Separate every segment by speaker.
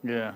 Speaker 1: Yeah.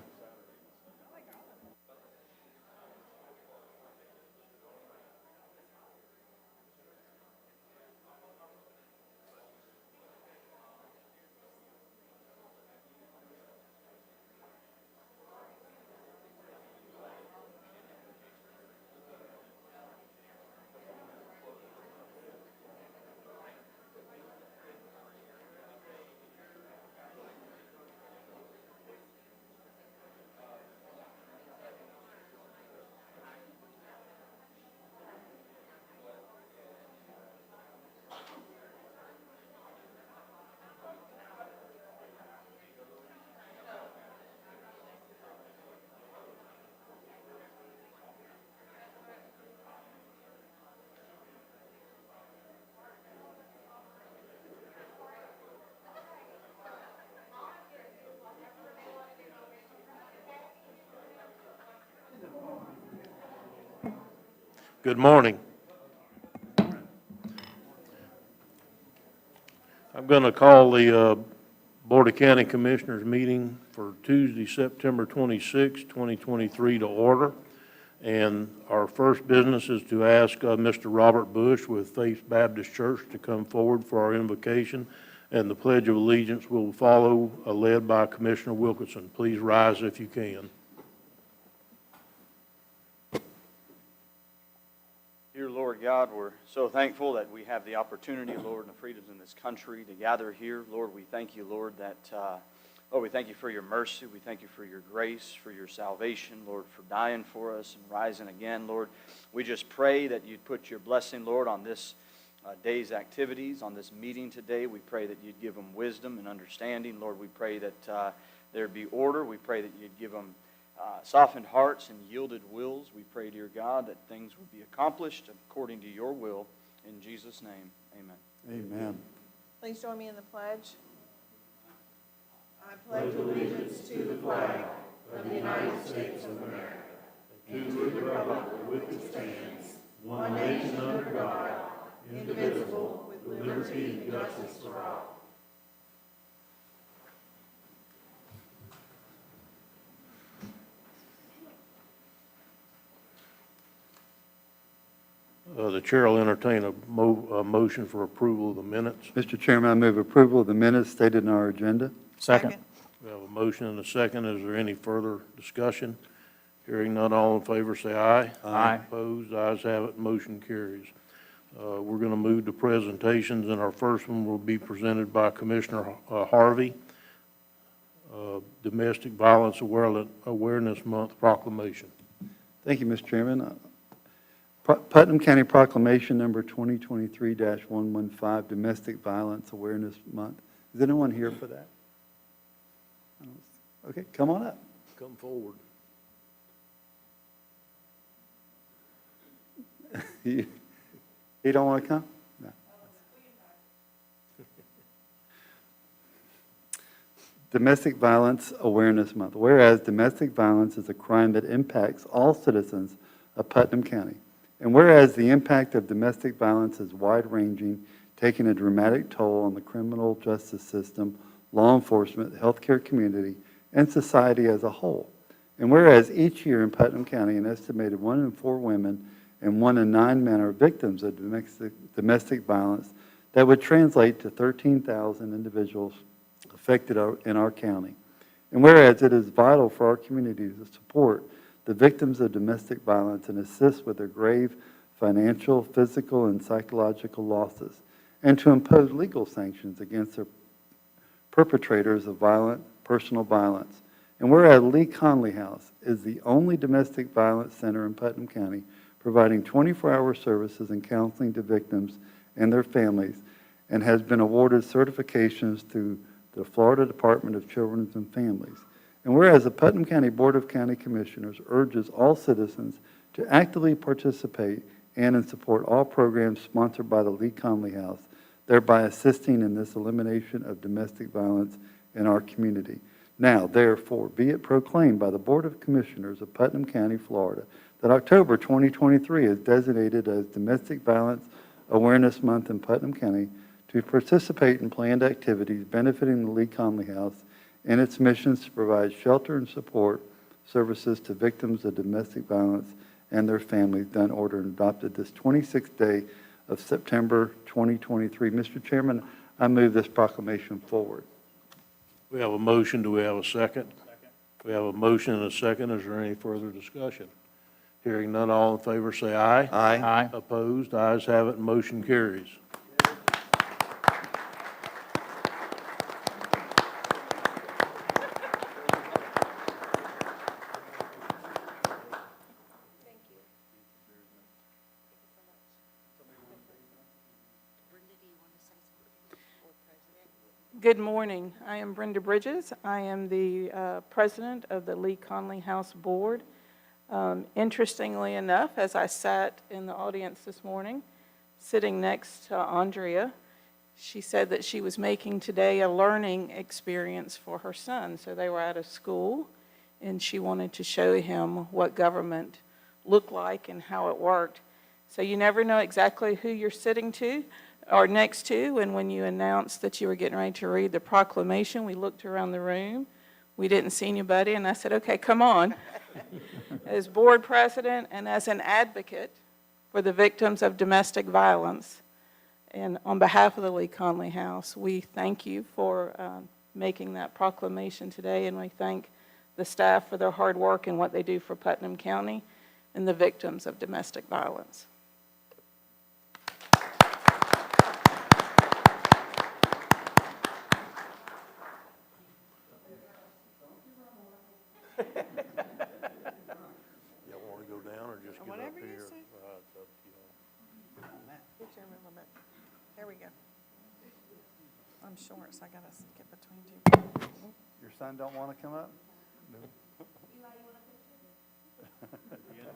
Speaker 2: Good morning. I'm going to call the Board of County Commissioners meeting for Tuesday, September 26, 2023 to order. And our first business is to ask Mr. Robert Bush with Faith Baptist Church to come forward for our invocation, and the Pledge of Allegiance will follow, led by Commissioner Wilkinson. Please rise if you can.
Speaker 3: Dear Lord God, we're so thankful that we have the opportunity, Lord, and the freedoms in this country to gather here. Lord, we thank you, Lord, that, Lord, we thank you for your mercy. We thank you for your grace, for your salvation, Lord, for dying for us and rising again, Lord. We just pray that you'd put your blessing, Lord, on this day's activities, on this meeting today. We pray that you'd give them wisdom and understanding. Lord, we pray that there'd be order. We pray that you'd give them softened hearts and yielded wills. We pray, dear God, that things would be accomplished according to your will. In Jesus' name, amen.
Speaker 4: Amen.
Speaker 5: Please join me in the pledge. I pledge allegiance to the flag of the United States of America and to the republic for which it stands, one nation under God, indivisible, with liberty and justice for all.
Speaker 2: The chair will entertain a motion for approval of the minutes.
Speaker 4: Mr. Chairman, I move approval of the minutes stated in our agenda.
Speaker 1: Second.
Speaker 2: We have a motion and a second. Is there any further discussion? Hearing none, all in favor say aye.
Speaker 1: Aye.
Speaker 2: Opposed, ayes have it, motion carries. We're going to move to presentations, and our first one will be presented by Commissioner Harvey, Domestic Violence Awareness Month Proclamation.
Speaker 4: Thank you, Mr. Chairman. Putnam County Proclamation number 2023-115, Domestic Violence Awareness Month. Is anyone here for that? Okay, come on up.
Speaker 2: Come forward.
Speaker 4: You don't want to come? No. Domestic Violence Awareness Month. Whereas domestic violence is a crime that impacts all citizens of Putnam County. And whereas the impact of domestic violence is wide-ranging, taking a dramatic toll on the criminal justice system, law enforcement, healthcare community, and society as a whole. And whereas each year in Putnam County, an estimated 1 in 4 women and 1 in 9 men are victims of domestic violence, that would translate to 13,000 individuals affected in our county. And whereas it is vital for our community to support the victims of domestic violence and assist with their grave financial, physical, and psychological losses, and to impose legal sanctions against the perpetrators of personal violence. And whereas Lee Conley House is the only domestic violence center in Putnam County, providing 24-hour services and counseling to victims and their families, and has been awarded certifications through the Florida Department of Children and Families. And whereas the Putnam County Board of County Commissioners urges all citizens to actively participate and support all programs sponsored by the Lee Conley House, thereby assisting in this elimination of domestic violence in our community. Now, therefore, be it proclaimed by the Board of Commissioners of Putnam County, Florida, that October 2023 is designated as Domestic Violence Awareness Month in Putnam County to participate in planned activities benefiting the Lee Conley House in its missions to provide shelter and support services to victims of domestic violence and their families, done, ordered, and adopted this 26th day of September 2023. Mr. Chairman, I move this proclamation forward.
Speaker 2: We have a motion. Do we have a second? Second. We have a motion and a second. Is there any further discussion? Hearing none, all in favor say aye.
Speaker 4: Aye.
Speaker 2: Opposed? Ayes have it, motion carries.
Speaker 1: Good morning. I am Brenda Bridges. I am the president of the Lee Conley House Board. Interestingly enough, as I sat in the audience this morning, sitting next to Andrea, she said that she was making today a learning experience for her son. So they were out of school, and she wanted to show him what government looked like and how it worked. So you never know exactly who you're sitting to or next to, and when you announced that you were getting ready to read the proclamation, we looked around the room. We didn't see anybody, and I said, okay, come on. As board president and as an advocate for the victims of domestic violence, and on behalf of the Lee Conley House, we thank you for making that proclamation today, and we thank the staff for their hard work and what they do for Putnam County and the victims of domestic violence.
Speaker 2: Y'all want to go down or just get up
Speaker 5: Whatever you
Speaker 2: here?
Speaker 5: say.
Speaker 2: It's up to y'all.
Speaker 5: Whichever a little bit. There we go. I'm short, so I gotta get between two.
Speaker 4: Your son don't want to come up?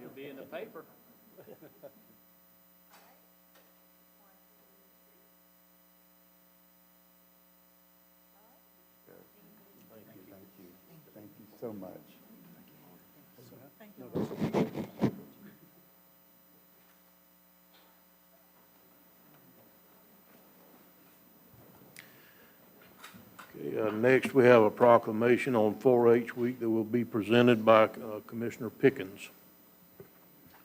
Speaker 6: You'll be in the paper.
Speaker 4: Thank you. Thank you so much.
Speaker 5: Thank you.
Speaker 2: Okay, next, we have a proclamation on 4-H Week that will be presented by Commissioner Pickens.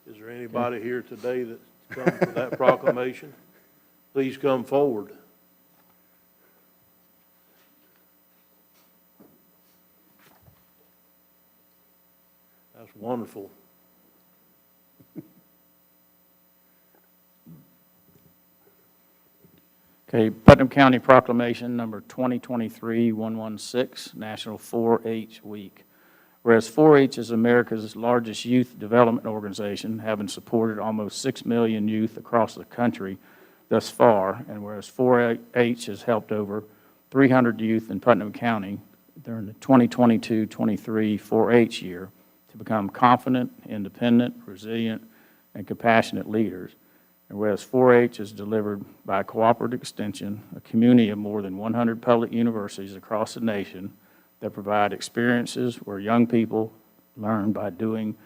Speaker 2: Is there anybody here today that's come for that proclamation? Please come forward. That's wonderful.
Speaker 6: Okay, Putnam County Proclamation number 2023-116, National 4-H Week. Whereas 4-H is America's largest youth development organization, having supported almost 6 million youth across the country thus far, and whereas 4-H has helped over 300 youth in Putnam County during the 2022-23 4-H year to become confident, independent, resilient, and compassionate leaders. And whereas 4-H is delivered by Cooperative Extension, a community of more than 100 public universities across the nation that provide experiences where young people learn by doing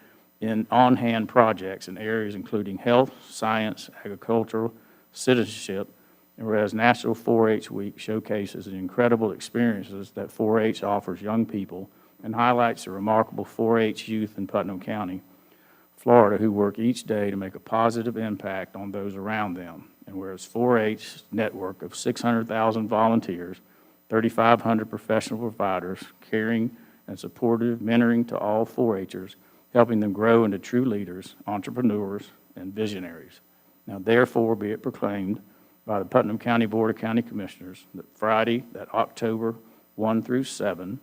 Speaker 6: on-hand projects in areas including health, science, agricultural, citizenship, and whereas National 4-H Week showcases the incredible experiences that 4-H offers young people and highlights the remarkable 4-H youth in Putnam County, Florida, who work each day to make a positive impact on those around them. And whereas 4-H's network of 600,000 volunteers, 3,500 professional providers, caring and supportive mentoring to all 4-Hers, helping them grow into true leaders, entrepreneurs, and visionaries. Now, therefore, be it proclaimed by the Putnam County Board of County Commissioners that Friday, that October 1 through 7,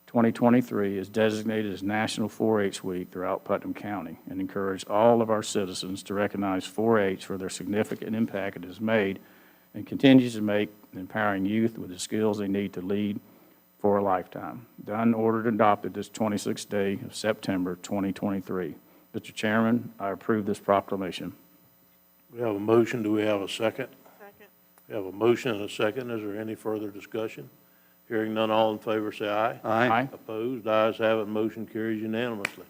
Speaker 6: 2023 is designated as National 4-H Week throughout Putnam County, and encourage all of our citizens to recognize 4-H for their significant impact it has made and continues to make, empowering youth with the skills they need to lead for a lifetime. Done, ordered, and adopted this 26th day of September 2023. Mr. Chairman, I approve this proclamation.
Speaker 2: We have a motion. Do we have a second?
Speaker 5: Second.
Speaker 2: We have a motion and a second. Is there any further discussion? Hearing none, all in favor say aye.
Speaker 6: Aye.
Speaker 2: Opposed? Ayes have it, motion carries unanimously.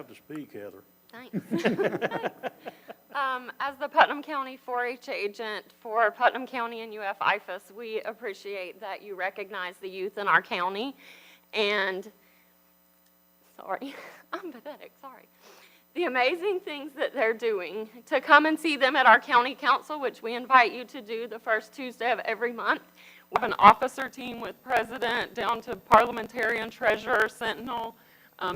Speaker 2: have to speak, Heather.
Speaker 7: Thanks. As the Putnam County 4-H agent for Putnam County and UF-IFAS, we appreciate that you recognize the youth in our county. And, sorry, I'm pathetic, sorry. The amazing things that they're doing. To come and see them at our county council, which we invite you to do the first Tuesday of every month. We have an officer team with president down to parliamentarian, treasurer, sentinel,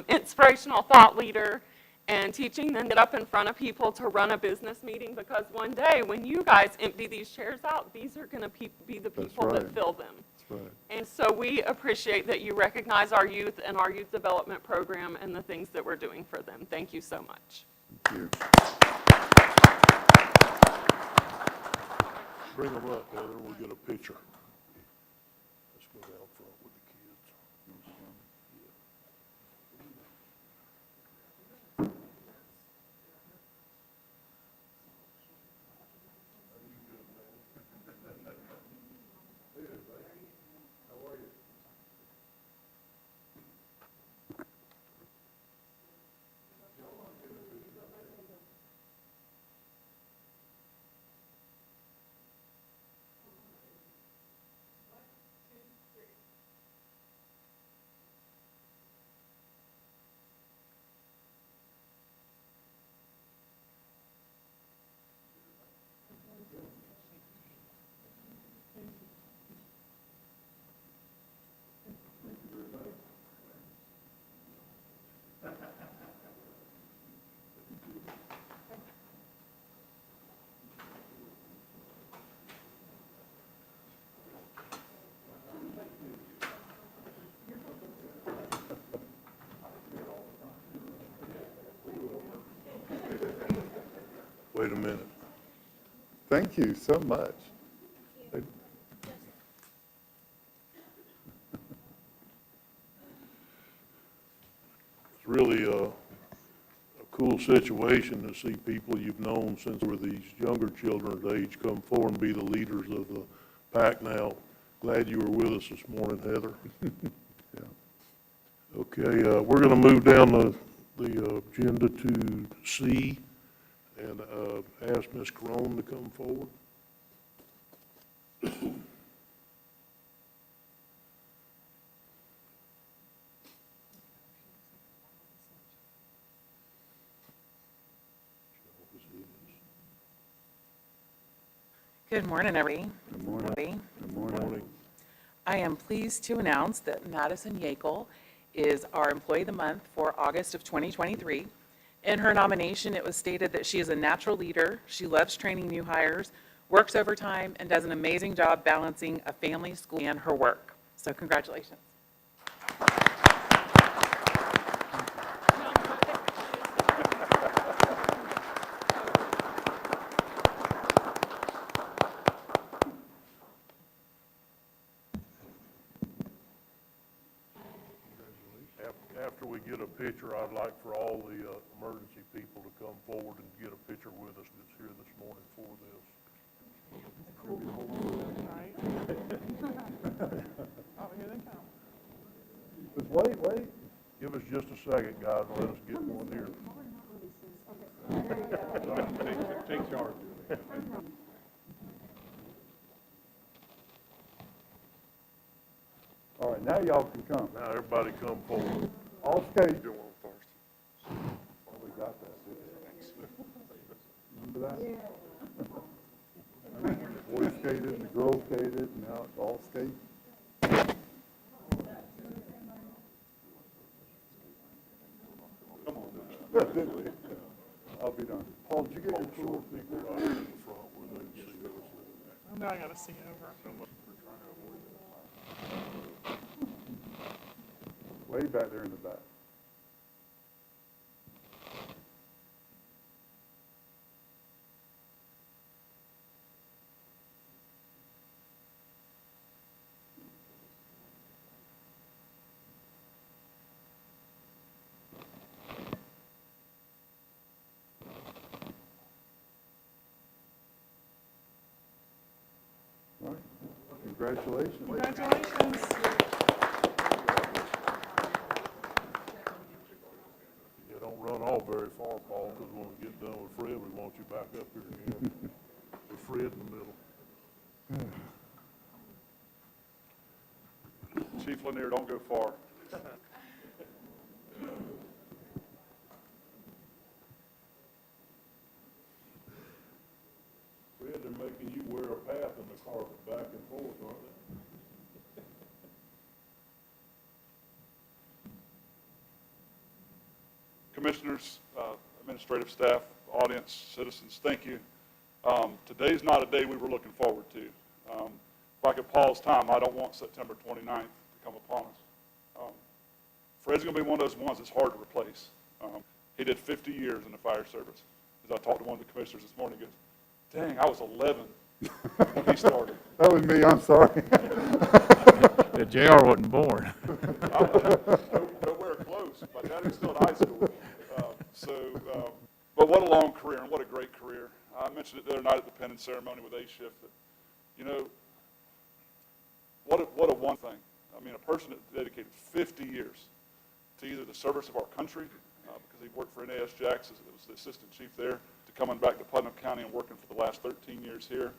Speaker 7: inspirational thought leader, and teaching them to get up in front of people to run a business meeting, because one day when you guys empty these chairs out, these are going to be the people that fill them.
Speaker 4: That's right.
Speaker 7: And so we appreciate that you recognize our youth and our youth development program and the things that we're doing for them. Thank you so much.
Speaker 4: Thank you.
Speaker 2: Bring them up, Heather, we'll get a picture. Let's go down front with the kids. Wait a minute.
Speaker 4: Thank you so much.
Speaker 2: It's really a cool situation to see people you've known since they were these younger children's age come forward and be the leaders of the pack now. Glad you were with us this morning, Heather.
Speaker 4: Yeah.
Speaker 2: Okay, we're going to move down the agenda to C and ask Ms. Crone to come forward.
Speaker 8: Good morning, everybody.
Speaker 4: Good morning. Good morning.
Speaker 8: I am pleased to announce that Madison Yakel is our Employee of the Month for August of 2023. In her nomination, it was stated that she is a natural leader, she loves training new hires, works overtime, and does an amazing job balancing a family, school, and her work. So congratulations.
Speaker 2: After we get a picture, I'd like for all the emergency people to come forward and get a picture with us that's here this morning for this.
Speaker 1: Oh, here they come.
Speaker 4: But wait.
Speaker 2: Give us just a second, guys, and let us get one here. Take charge.
Speaker 4: All right, now y'all can come.
Speaker 2: Now, everybody come forward.
Speaker 4: All stage. Oh, we got that, didn't we? Remember that? The boys skated, the girls skated, and now it's all skate. Didn't we? I'll be done. Paul, did you get your tour?
Speaker 2: People right in the front where they can see us.
Speaker 1: Now I got to see over.
Speaker 4: Way back there in the back. All right. Congratulations.
Speaker 1: Congratulations.
Speaker 2: You don't run
Speaker 5: tomorrow, Paul, because when we get done with Fred, we want you back up here again. With Fred in the middle.
Speaker 9: Chief Lanier, don't go far.
Speaker 5: Fred, they're making you wear a path in the carpet back and forth, aren't they?
Speaker 9: Commissioners, administrative staff, audience, citizens, thank you. Today's not a day we were looking forward to. If I could pause time, I don't want September 29th to come upon us. Fred's going to be one of those ones that's hard to replace. He did 50 years in the fire service. As I talked to one of the commissioners this morning, he goes, dang, I was 11 when he started.
Speaker 4: That was me, I'm sorry.
Speaker 6: The JR wasn't born.
Speaker 9: Nowhere close. My daddy's still in high school. But what a long career and what a great career. I mentioned it the other night at the penance ceremony with A-Shift that, you know, what a one thing. I mean, a person that dedicated 50 years to either the service of our country, because he worked for NAS Jacks, as was the assistant chief there, to coming back to Putnam County and working for the last 13 years here.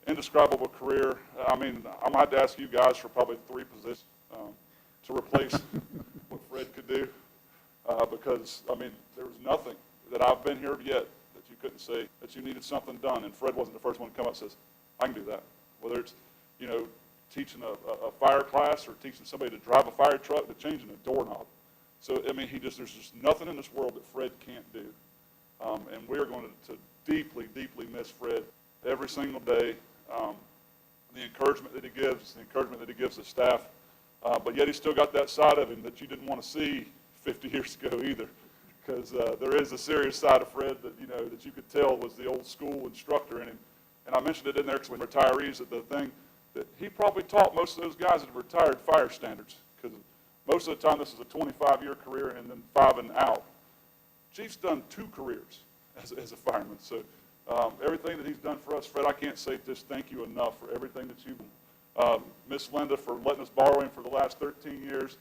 Speaker 9: Indescribable career. I mean, I'm going to have to ask you guys for probably 3 positions to replace what Fred could do, because, I mean, there was nothing that I've been here yet that you couldn't say that you needed something done, and Fred wasn't the first one to come up and says, I can do that. Whether it's, you know, teaching a fire class or teaching somebody to drive a fire truck to changing a doorknob. So, I mean, there's just nothing in this world that Fred can't do. And we are going to deeply, deeply miss Fred every single day. The encouragement that he gives, the encouragement that he gives the staff. But yet he's still got that side of him that you didn't want to see 50 years ago either. Because there is a serious side of Fred that, you know, that you could tell was the old school instructor in him. And I mentioned it in there because when retirees, that the thing that he probably taught most of those guys that retired fire standards, because most of the time this is a 25-year career and then 5 and out. Chief's done 2 careers as a fireman. So everything that he's done for us, Fred, I can't say just thank you enough for everything that you've done. Miss Linda for letting us borrow him for the last 13 years.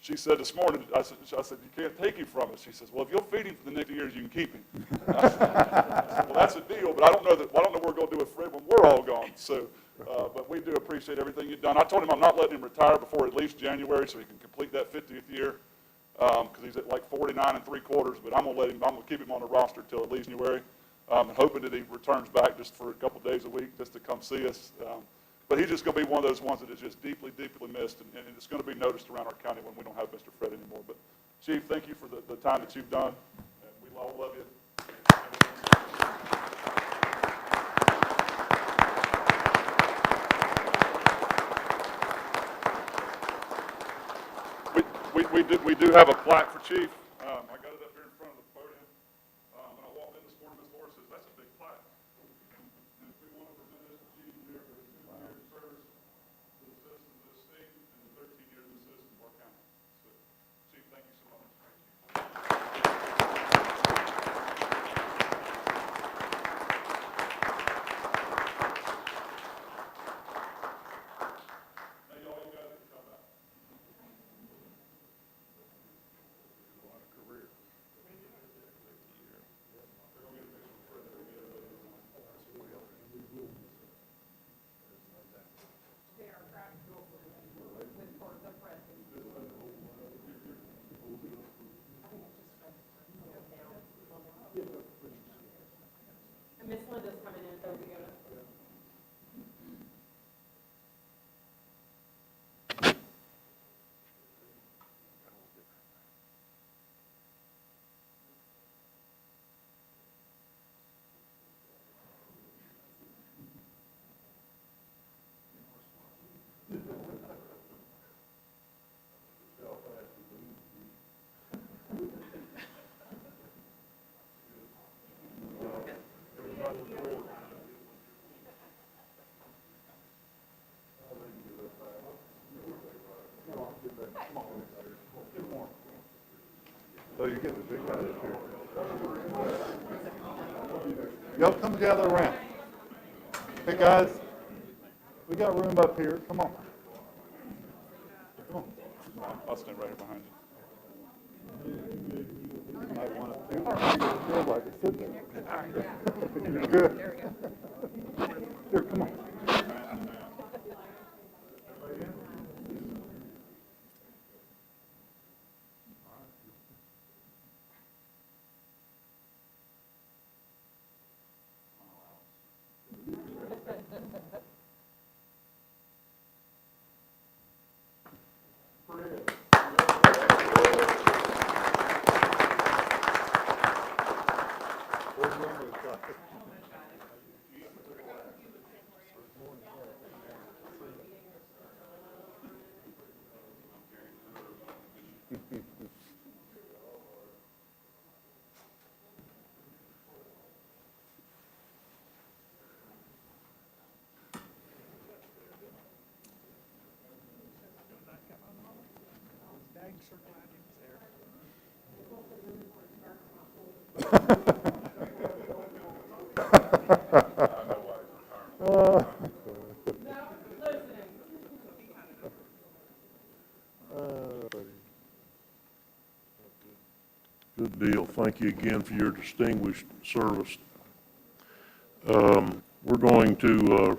Speaker 9: She said this morning, I said, you can't take him from us. She says, well, if you'll feed him for the next 2 years, you can keep him. I said, well, that's a deal, but I don't know what we're going to do with Fred when we're all gone. So, but we do appreciate everything you've done. I told him I'm not letting him retire before at least January so he can complete that 50th year, because he's at like 49 3/4, but I'm going to keep him on the roster till at least January, and hoping that he returns back just for a couple days a week just to come see us. But he's just going to be one of those ones that is just deeply, deeply missed, and it's going to be noticed around our county when we don't have Mr. Fred anymore. But, Chief, thank you for the time that you've done, and we all love you. We do have a plaque for Chief. I got it up here in front of the podium. When I walked in this morning, Ms. Laura says, that's a big plaque. And we want to present this to Chief here for his 2 years of service to the citizens of the state and the 13 years of the citizens of our county. So, Chief, thank you so much. Now, y'all, you guys can come back.
Speaker 7: And Miss Linda's coming in, so we go to.
Speaker 4: So you get the big guy this year. Y'all come gather around. Hey, guys, we got room up here. Come on. Come on.
Speaker 9: I'll stand right here behind you.
Speaker 4: might want to do it. Feel like it's sitting there. You're good. Here, come on.
Speaker 2: Good deal. Thank you again for your distinguished service. We're going to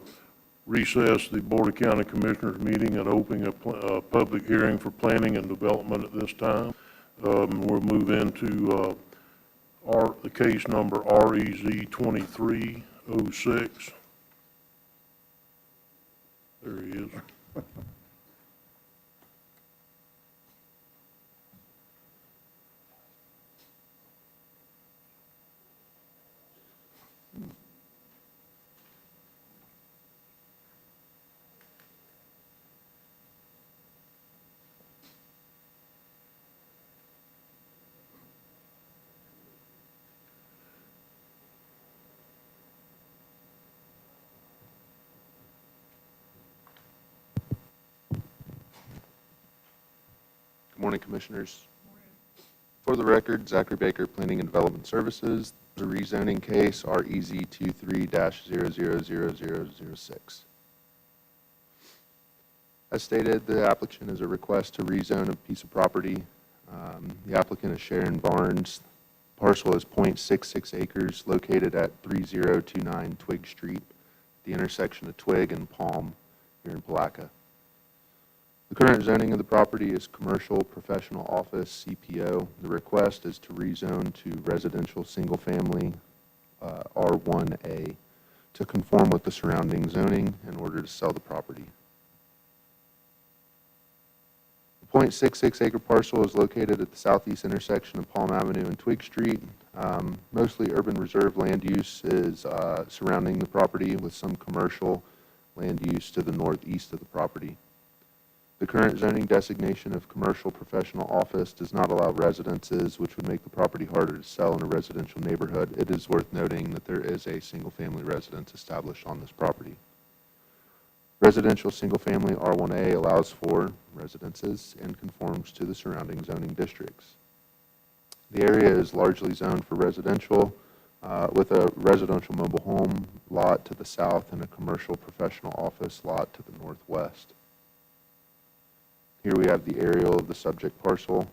Speaker 2: recess the Board of County Commissioners meeting and opening a public hearing for planning and development at this time. We'll move into the case number REZ 2306. There he is.
Speaker 10: Good morning, Commissioners. For the record, Zachary Baker, Planning and Development Services, the rezoning case REZ 23-000006. As stated, the applicant is a request to rezone a piece of property. The applicant is Sharon Barnes. Parcel is .66 acres located at 3029 Twig Street, the intersection of Twig and Palm here in Palaca. The current zoning of the property is commercial, professional office, CPO. The request is to rezone to residential single-family R1A to conform with the surrounding zoning in order to sell the property. The .66 acre parcel is located at the southeast intersection of Palm Avenue and Twig Street. Mostly urban reserve land use is surrounding the property with some commercial land use to the northeast of the property. The current zoning designation of commercial professional office does not allow residences, which would make the property harder to sell in a residential neighborhood. It is worth noting that there is a single-family residence established on this property. Residential single-family R1A allows for residences and conforms to the surrounding zoning districts. The area is largely zoned for residential, with a residential mobile home lot to the south and a commercial professional office lot to the northwest. Here we have the aerial of the subject parcel.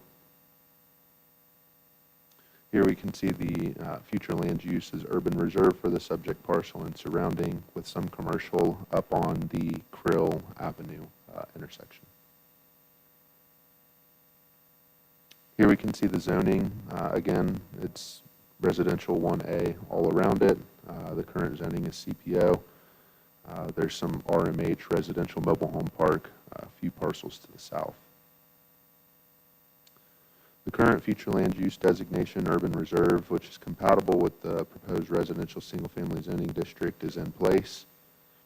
Speaker 10: Here we can see the future land use as urban reserve for the subject parcel and surrounding, with some commercial up on the Krill Avenue intersection. Here we can see the zoning. Again, it's residential 1A all around it. The current zoning is CPO. There's some RMH, residential mobile home park, a few parcels to the south. The current future land use designation, urban reserve, which is compatible with the proposed residential single-family zoning district, is in place.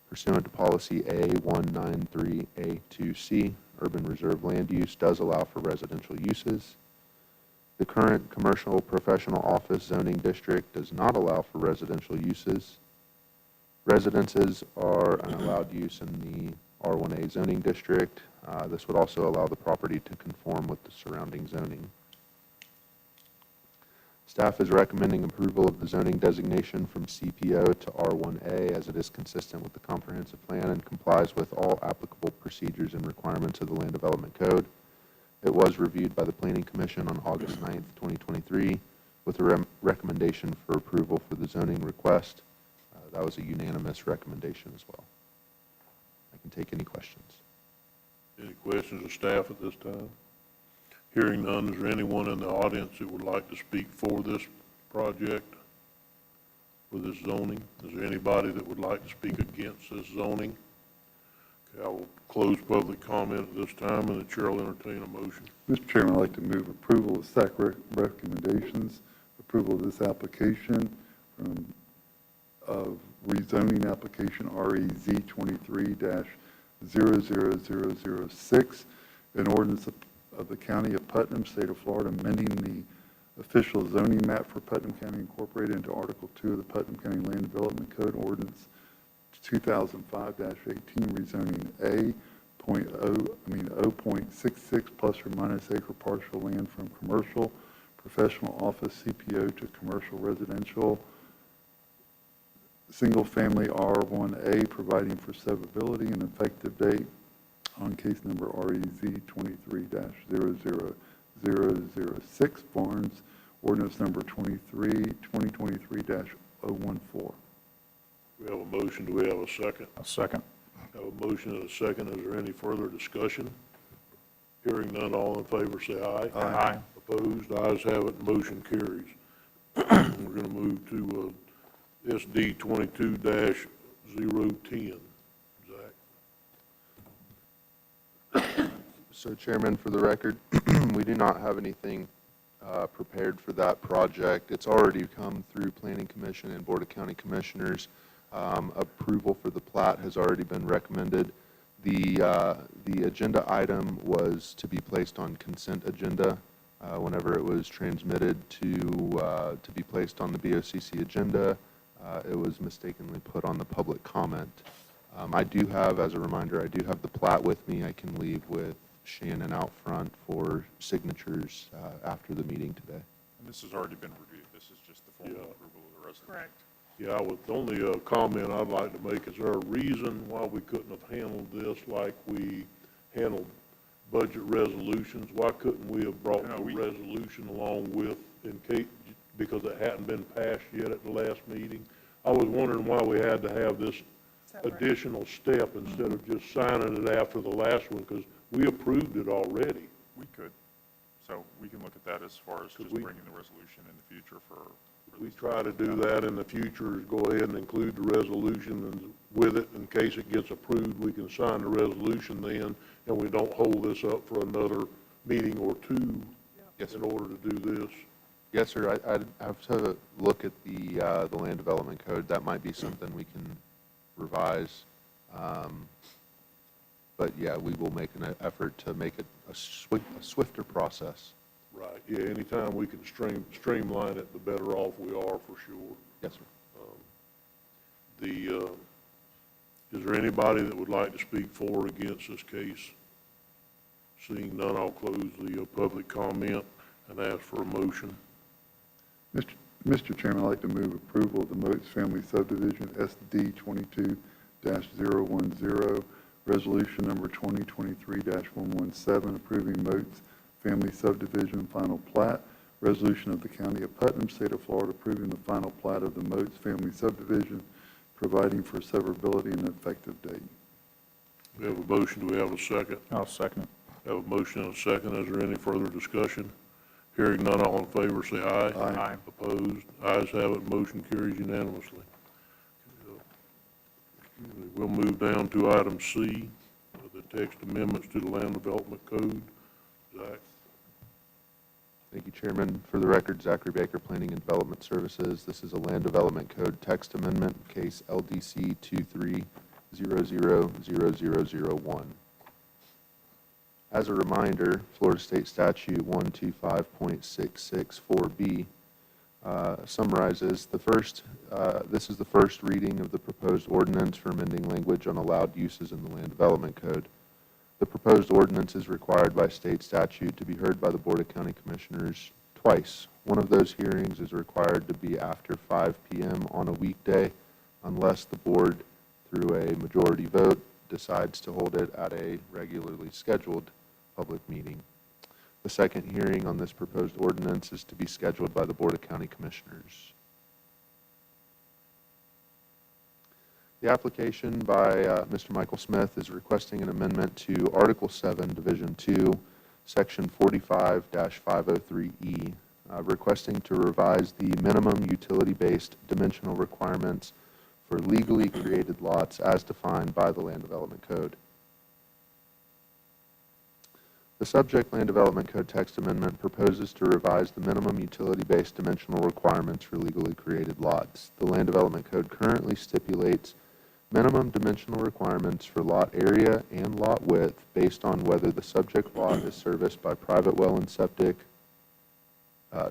Speaker 10: Pursuant to policy A193A2C, urban reserve land use does allow for residential uses. The current commercial professional office zoning district does not allow for residential uses. Residences are an allowed use in the R1A zoning district. This would also allow the property to conform with the surrounding zoning. Staff is recommending approval of the zoning designation from CPO to R1A as it is consistent with the comprehensive plan and complies with all applicable procedures and requirements of the Land Development Code. It was reviewed by the Planning Commission on August 9th, 2023. with a recommendation for approval for the zoning request. That was a unanimous recommendation as well. I can take any questions.
Speaker 2: Any questions of staff at this time? Hearing none, is there anyone in the audience that would like to speak for this project, for this zoning? Is there anybody that would like to speak against this zoning? Okay, I will close public comment at this time, and the chair will entertain a motion.
Speaker 4: Mr. Chairman, I'd like to move approval of staff recommendations, approval of this application of rezoning application REZ 23-00006, an ordinance of the County of Putnam, State of Florida, amending the official zoning map for Putnam County Incorporated into Article 2 of the Putnam County Land Development Code Ordinance 2005-18, rezoning A. 0.66 plus or minus acre partial land from commercial, professional office, CPO to commercial residential, single-family R1A, providing for severability and effective date on case number REZ 23-00006, Barnes, ordinance number 2023-014.
Speaker 2: We have a motion. Do we have a second?
Speaker 6: A second.
Speaker 2: Have a motion and a second. Is there any further discussion? Hearing none, all in favor say aye.
Speaker 6: Aye.
Speaker 2: Opposed? Ayes have it, motion carries. We're going to move to SD 22-010. Zach?
Speaker 10: So Chairman, for the record, we do not have anything prepared for that project. It's already come through Planning Commission and Board of County Commissioners. Approval for the plat has already been recommended. The agenda item was to be placed on consent agenda whenever it was transmitted to be placed on the BOCC agenda. It was mistakenly put on the public comment. I do have, as a reminder, I do have the plat with me. I can leave with Shannon out front for signatures after the meeting today.
Speaker 9: And this has already been reviewed. This is just the formal
Speaker 2: Yeah.
Speaker 9: approval of the resolution.
Speaker 8: Correct.
Speaker 2: Yeah, the only comment I'd like to make, is there a reason why we couldn't have handled this like we handled budget resolutions? Why couldn't we have brought the resolution along with, in case, because it hadn't been passed yet at the last meeting? I was wondering why we had to have this additional step instead of just signing it after the last one, because we approved it already.
Speaker 9: We could. So we can look at that as far as just bringing the resolution in the future for.
Speaker 2: We try to do that in the future, is go ahead and include the resolution and with it, in case it gets approved, we can sign the resolution then, and we don't hold this up for another meeting or two
Speaker 10: Yes,
Speaker 2: in order to do this.
Speaker 10: Yes, sir. I'd have to look at the land development code. That might be something we can revise. But yeah, we will make an effort to make it a swifter process.
Speaker 2: Right, yeah, anytime we can streamline it, the better off we are, for sure.
Speaker 10: Yes, sir.
Speaker 2: Is there anybody that would like to speak for or against this case? Seeing none, I'll close the public comment and ask for a motion.
Speaker 4: Mr. Chairman, I'd like to move approval of the Moats Family Subdivision SD 22-010, resolution number 2023-117, approving Moats Family Subdivision Final Plat, resolution of the County of Putnam, State of Florida, approving the final plat of the Moats Family Subdivision, providing for severability and effective date.
Speaker 2: We have a motion, do we have a second?
Speaker 6: I'll second it.
Speaker 2: Have a motion and a second. Is there any further discussion? Hearing none, all in favor say aye.
Speaker 6: Aye.
Speaker 2: Opposed? Ayes have it, motion carries unanimously. We'll move down to item C, the text amendments to the Land Development Code. Zach?
Speaker 10: Thank you, Chairman. For the record, Zachary Baker, Planning and Development Services. This is a Land Development Code text amendment, case LDC 23000001. As a reminder, Florida State Statute 125.664B summarizes this is the first reading of the proposed ordinance for amending language on allowed uses in the Land Development Code. The proposed ordinance is required by state statute to be heard by the Board of County Commissioners twice. One of those hearings is required to be after 5 p.m. on a weekday unless the board, through a majority vote, decides to hold it at a regularly scheduled public meeting. The second hearing on this proposed ordinance is to be scheduled by the Board of County Commissioners. The application by Mr. Michael Smith is requesting an amendment to Article 7, Division 2, Section 45-503E, requesting to revise the minimum utility-based dimensional requirements for legally created lots as defined by the Land Development Code. The subject Land Development Code text amendment proposes to revise the minimum utility-based dimensional requirements for legally created lots. The Land Development Code currently stipulates minimum dimensional requirements for lot area and lot width based on whether the subject lot is serviced by private well and septic,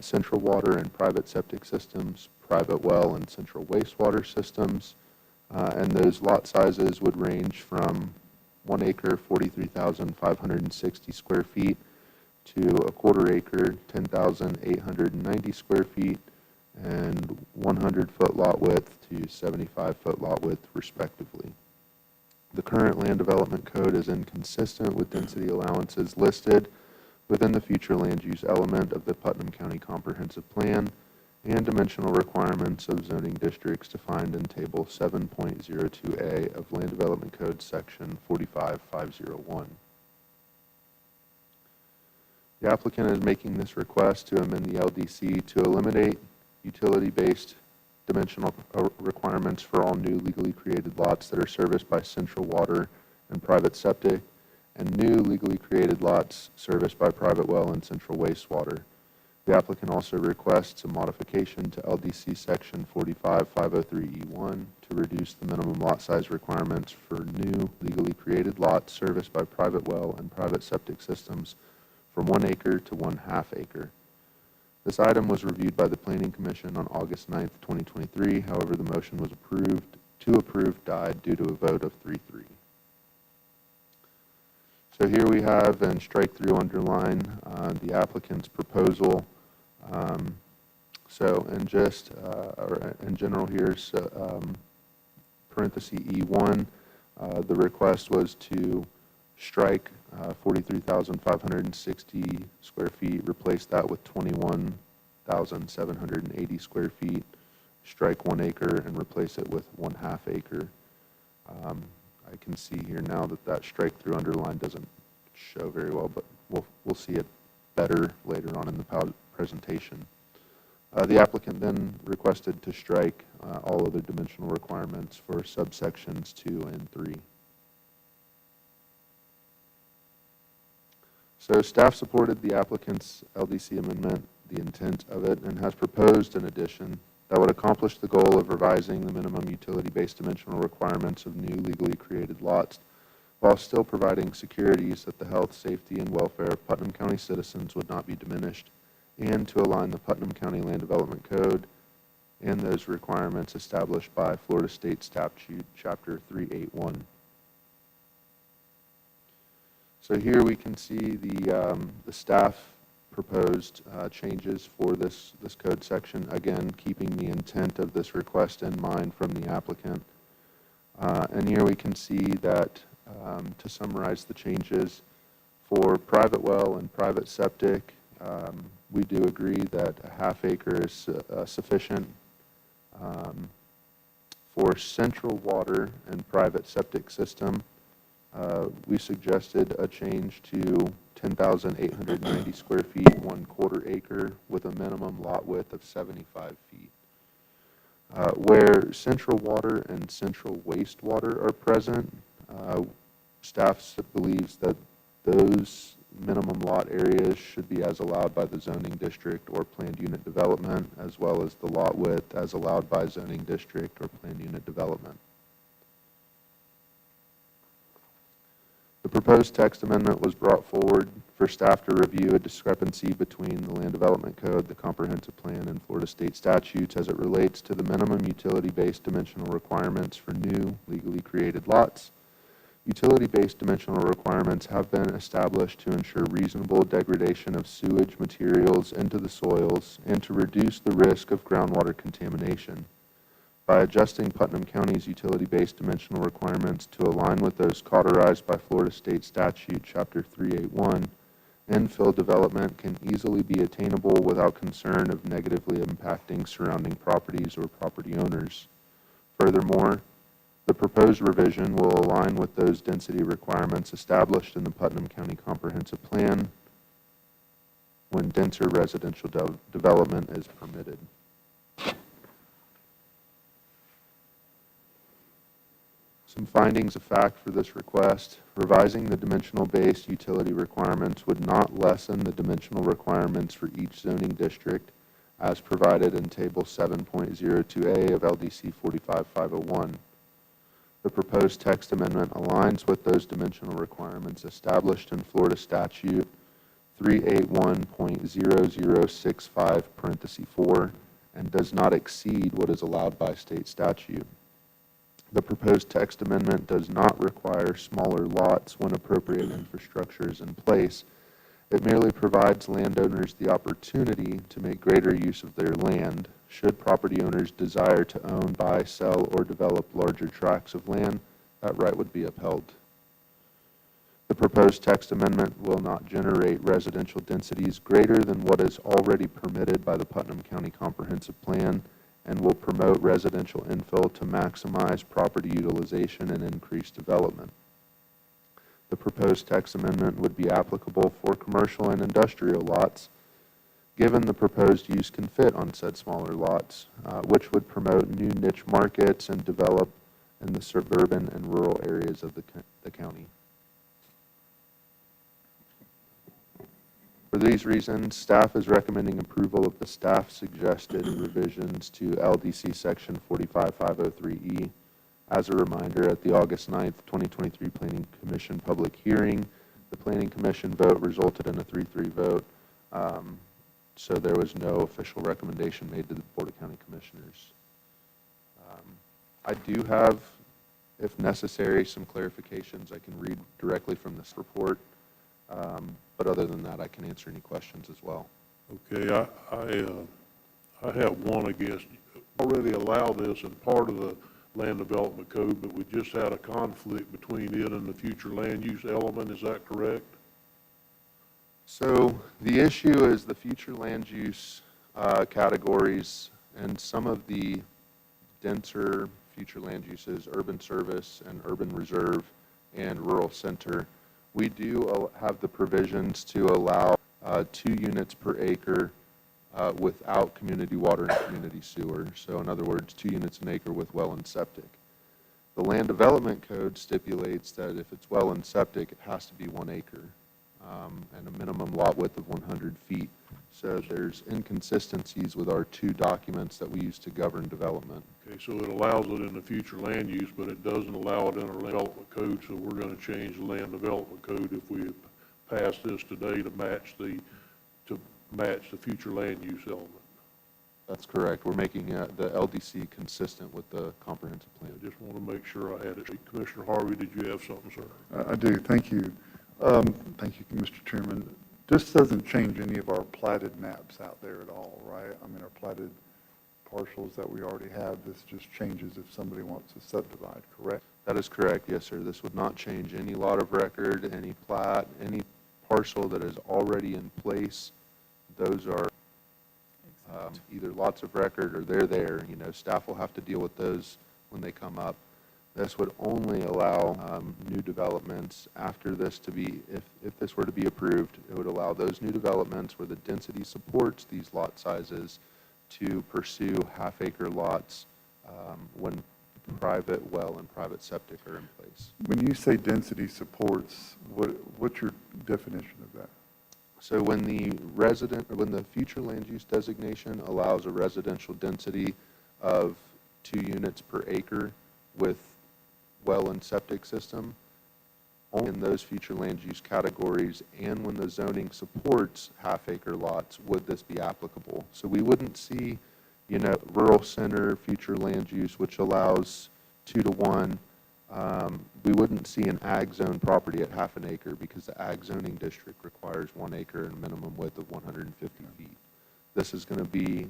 Speaker 10: central water and private septic systems, private well and central wastewater systems, and those lot sizes would range from 1 acre, 43,560 square feet, to a quarter acre, 10,890 square feet, and 100-foot lot width to 75-foot lot width, respectively. The current Land Development Code is inconsistent with density allowances listed within the future land use element of the Putnam County Comprehensive Plan and dimensional requirements of zoning districts defined in Table 7.02A of Land Development Code Section 45501. The applicant is making this request to amend the LDC to eliminate utility-based dimensional requirements for all new legally created lots that are serviced by central water and private septic, and new legally created lots serviced by private well and central wastewater. The applicant also requests a modification to LDC Section 45503E1 to reduce the minimum lot size requirements for new legally created lots serviced by private well and private septic systems from 1 acre to 1/2 acre. This item was reviewed by the Planning Commission on August 9th, 2023. However, the motion was approved died due to a vote of 3-3. So here we have, and strike through underline, the applicant's proposal. So in just, or in general here, parenthesis E1, the request was to strike 43,560 square feet, replace that with 21,780 square feet, strike 1 acre and replace it with 1/2 acre. I can see here now that that strike through underline doesn't show very well, but we'll see it better later on in the presentation. The applicant then requested to strike all other dimensional requirements for subsections 2 and 3. So staff supported the applicant's LDC amendment, the intent of it, and has proposed an addition that would accomplish the goal of revising the minimum utility-based dimensional requirements of new legally created lots while still providing securities that the health, safety, and welfare of Putnam County citizens would not be diminished, and to align the Putnam County Land Development Code and those requirements established by Florida State Statute Chapter 381. So here we can see the staff proposed changes for this code section, again keeping the intent of this request in mind from the applicant. And here we can see that, to summarize the changes, for private well and private septic, we do agree that a 1/2 acre is sufficient. For central water and private septic system, we suggested a change to 10,890 square feet, 1/4 acre, with a minimum lot width of 75 feet. Where central water and central wastewater are present, staff believes that those minimum lot areas should be as allowed by the zoning district or planned unit development, as well as the lot width as allowed by zoning district or planned unit development. The proposed text amendment was brought forward for staff to review a discrepancy between the Land Development Code, the Comprehensive Plan, and Florida State statutes as it relates to the minimum utility-based dimensional requirements for new legally created lots. Utility-based dimensional requirements have been established to ensure reasonable degradation of sewage materials into the soils and to reduce the risk of groundwater contamination. By adjusting Putnam County's utility-based dimensional requirements to align with those cauterized by Florida State Statute Chapter 381 Infill development can easily be attainable without concern of negatively impacting surrounding properties or property owners. Furthermore, the proposed revision will align with those density requirements established in the Putnam County Comprehensive Plan when denser residential development is permitted. Some findings of fact for this request: revising the dimensional-based utility requirements would not lessen the dimensional requirements for each zoning district as provided in Table 7.02A of LDC 45501. The proposed text amendment aligns with those dimensional requirements established in Florida Statute 381.0065(4) and does not exceed what is allowed by state statute. The proposed text amendment does not require smaller lots when appropriate infrastructure is in place. It merely provides landowners the opportunity to make greater use of their land. Should property owners desire to own, buy, sell, or develop larger tracts of land, that right would be upheld. The proposed text amendment will not generate residential densities greater than what is already permitted by the Putnam County Comprehensive Plan and will promote residential infill to maximize property utilization and increase development. The proposed text amendment would be applicable for commercial and industrial lots, given the proposed use can fit on said smaller lots, which would promote new niche markets and develop in the suburban and rural areas of the county. For these reasons, staff is recommending approval of the staff-suggested revisions to LDC Section 45503E. As a reminder, at the August 9th, 2023 Planning Commission public hearing, the Planning Commission vote resulted in a 3-3 vote, so there was no official recommendation made to the Board of County Commissioners. I do have, if necessary, some clarifications I can read directly from this report. But other than that, I can answer any questions as well.
Speaker 2: Okay, I have one, I guess. Already allow this in part of the land development code, but we just had a conflict between it and the future land use element, is that correct?
Speaker 10: So the issue is the future land use categories and some of the denser future land uses, urban service and urban reserve and rural center. We do have the provisions to allow 2 units per acre without community water and community sewer. So in other words, 2 units an acre with well and septic. The land development code stipulates that if it's well and septic, it has to be 1 acre and a minimum lot width of 100 feet. So there's inconsistencies with our 2 documents that we use to govern development.
Speaker 2: Okay, so it allows it in the future land use, but it doesn't allow it in our land development code, so we're going to change the land development code if we pass this today to match the future land use element.
Speaker 10: That's correct. We're making the LDC consistent with the comprehensive plan.
Speaker 2: I just want to make sure I had it. Commissioner Harvey, did you have something, sir?
Speaker 4: I do, thank you. Thank you, Mr. Chairman. This doesn't change any of our platted maps out there at all, right? I mean, our platted parcels that we already have, this just changes if somebody wants to subdivide, correct?
Speaker 10: That is correct, yes, sir. This would not change any lot of record, any plat, any parcel that is already in place. Those are either lots of record or they're there. You know, staff will have to deal with those when they come up. This would only allow new developments after this to be, if this were to be approved, it would allow those new developments where the density supports these lot sizes to pursue half-acre lots when private well and private septic are in place.
Speaker 4: When you say density supports, what's your definition of that?
Speaker 10: So when the future land use designation allows a residential density of 2 units per acre with well and septic system, only in those future land use categories and when the zoning supports half-acre lots would this be applicable. So we wouldn't see, you know, rural center future land use, which allows 2 to 1. We wouldn't see an ag zone property at half an acre because the ag zoning district requires 1 acre and a minimum width of 150 feet. This is going to be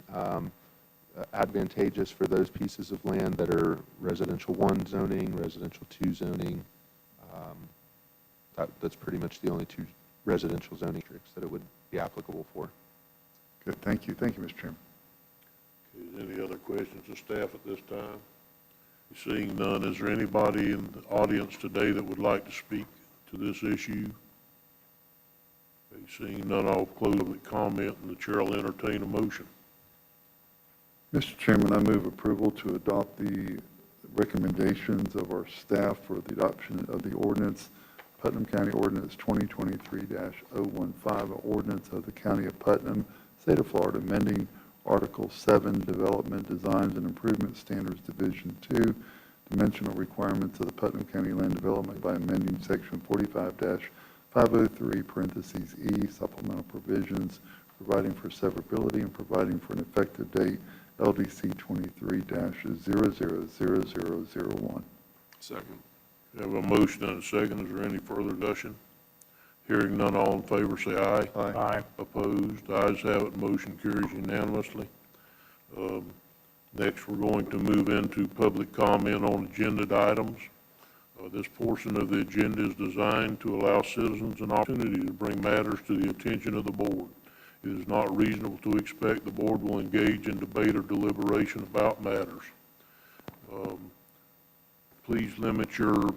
Speaker 10: advantageous for those pieces of land that are residential 1 zoning, residential 2 zoning. That's pretty much the only 2 residential zoning districts that it would be applicable for.
Speaker 5: Good, thank you. Thank you, Mr. Chairman.
Speaker 2: Okay, any other questions of staff at this time? Seeing none, is there anybody in the audience today that would like to speak to this issue? Okay, seeing none, I'll close public comment, and the chair will entertain a motion.
Speaker 5: Mr. Chairman, I move approval to adopt the recommendations of our staff for the adoption of the ordinance, Putnam County Ordinance 2023-015, an ordinance of the County of Putnam, State of Florida, amending Article 7, Development, Designs, and Improvement Standards, Division 2, dimensional requirements of the Putnam County Land Development by amending Section 45-503, parentheses E, supplemental provisions, providing for severability and providing for an effective date, LDC 23-000001.
Speaker 2: Second. We have a motion and a second. Is there any further discussion? Hearing none, all in favor say aye.
Speaker 6: Aye.
Speaker 2: Opposed? Ayes have it. Motion carries unanimously. Next, we're going to move into public comment on agenda items. This portion of the agenda is designed to allow citizens an opportunity to bring matters to the attention of the board. It is not reasonable to expect the board will engage in debate or deliberation about matters. Please limit your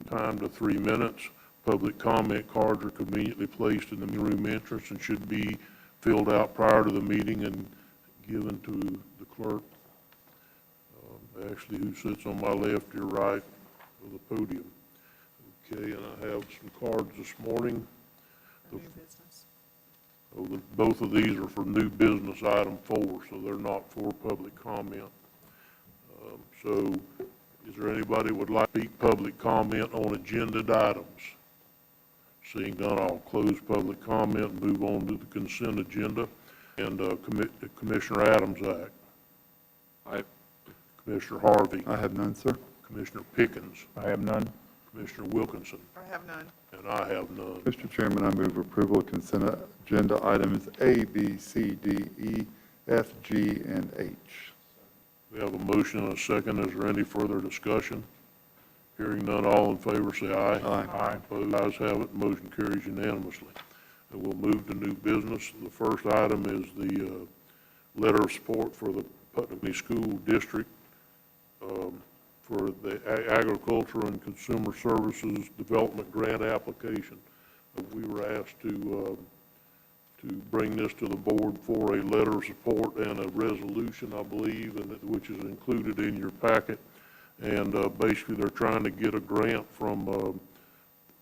Speaker 2: time to 3 minutes. Public comment cards are conveniently placed in the meeting room entrance and should be filled out prior to the meeting and given to the clerk, actually who sits on my left, your right of the podium. Okay, and I have some cards this morning. Both of these are for new business item 4, so they're not for public comment. So is there anybody who would like to speak public comment on agenda items? Seeing none, I'll close public comment and move on to the consent agenda and Commissioner Adams Act.
Speaker 9: Aye.
Speaker 2: Commissioner Harvey.
Speaker 5: I have none, sir.
Speaker 2: Commissioner Pickens.
Speaker 6: I have none.
Speaker 2: Commissioner Wilkinson.
Speaker 11: I have none.
Speaker 2: And I have none.
Speaker 5: Mr. Chairman, I move approval of consent agenda items A, B, C, D, E, F, G, and H.
Speaker 2: We have a motion and a second. Is there any further discussion? Hearing none, all in favor say aye.
Speaker 5: Aye.
Speaker 2: Opposed, ayes have it, motion carries unanimously. And we'll move to new business. The first item is the letter of support for the Putnam School District for the Agriculture and Consumer Services Development Grant application. We were asked to bring this to the board for a letter of support and a resolution, I believe, which is included in your packet. And basically, they're trying to get a grant from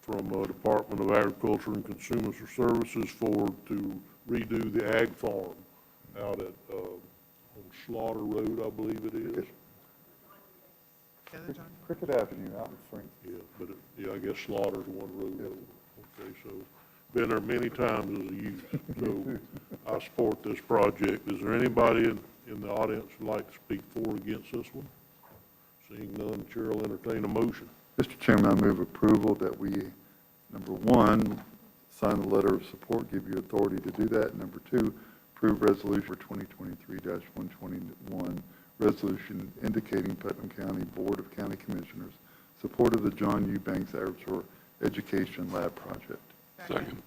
Speaker 2: Department of Agriculture and Consumer Services to redo the ag farm out at on Slaughter Road, I believe it is.
Speaker 5: Cricket Avenue out in Frank.
Speaker 2: Yeah, but I guess Slaughter's one road over. Okay, so been there many times as a youth, so I support this project. Is there anybody in the audience who'd like to speak for or against this one? Seeing none, Chair will entertain a motion.
Speaker 5: Mr. Chairman, I move approval that we, number 1, sign the letter of support, give you authority to do that. Number 2, approve resolution for 2023-121, resolution indicating Putnam County Board of County Commissioners support of the John Eubanks Agricultural Education Lab Project.
Speaker 2: Second.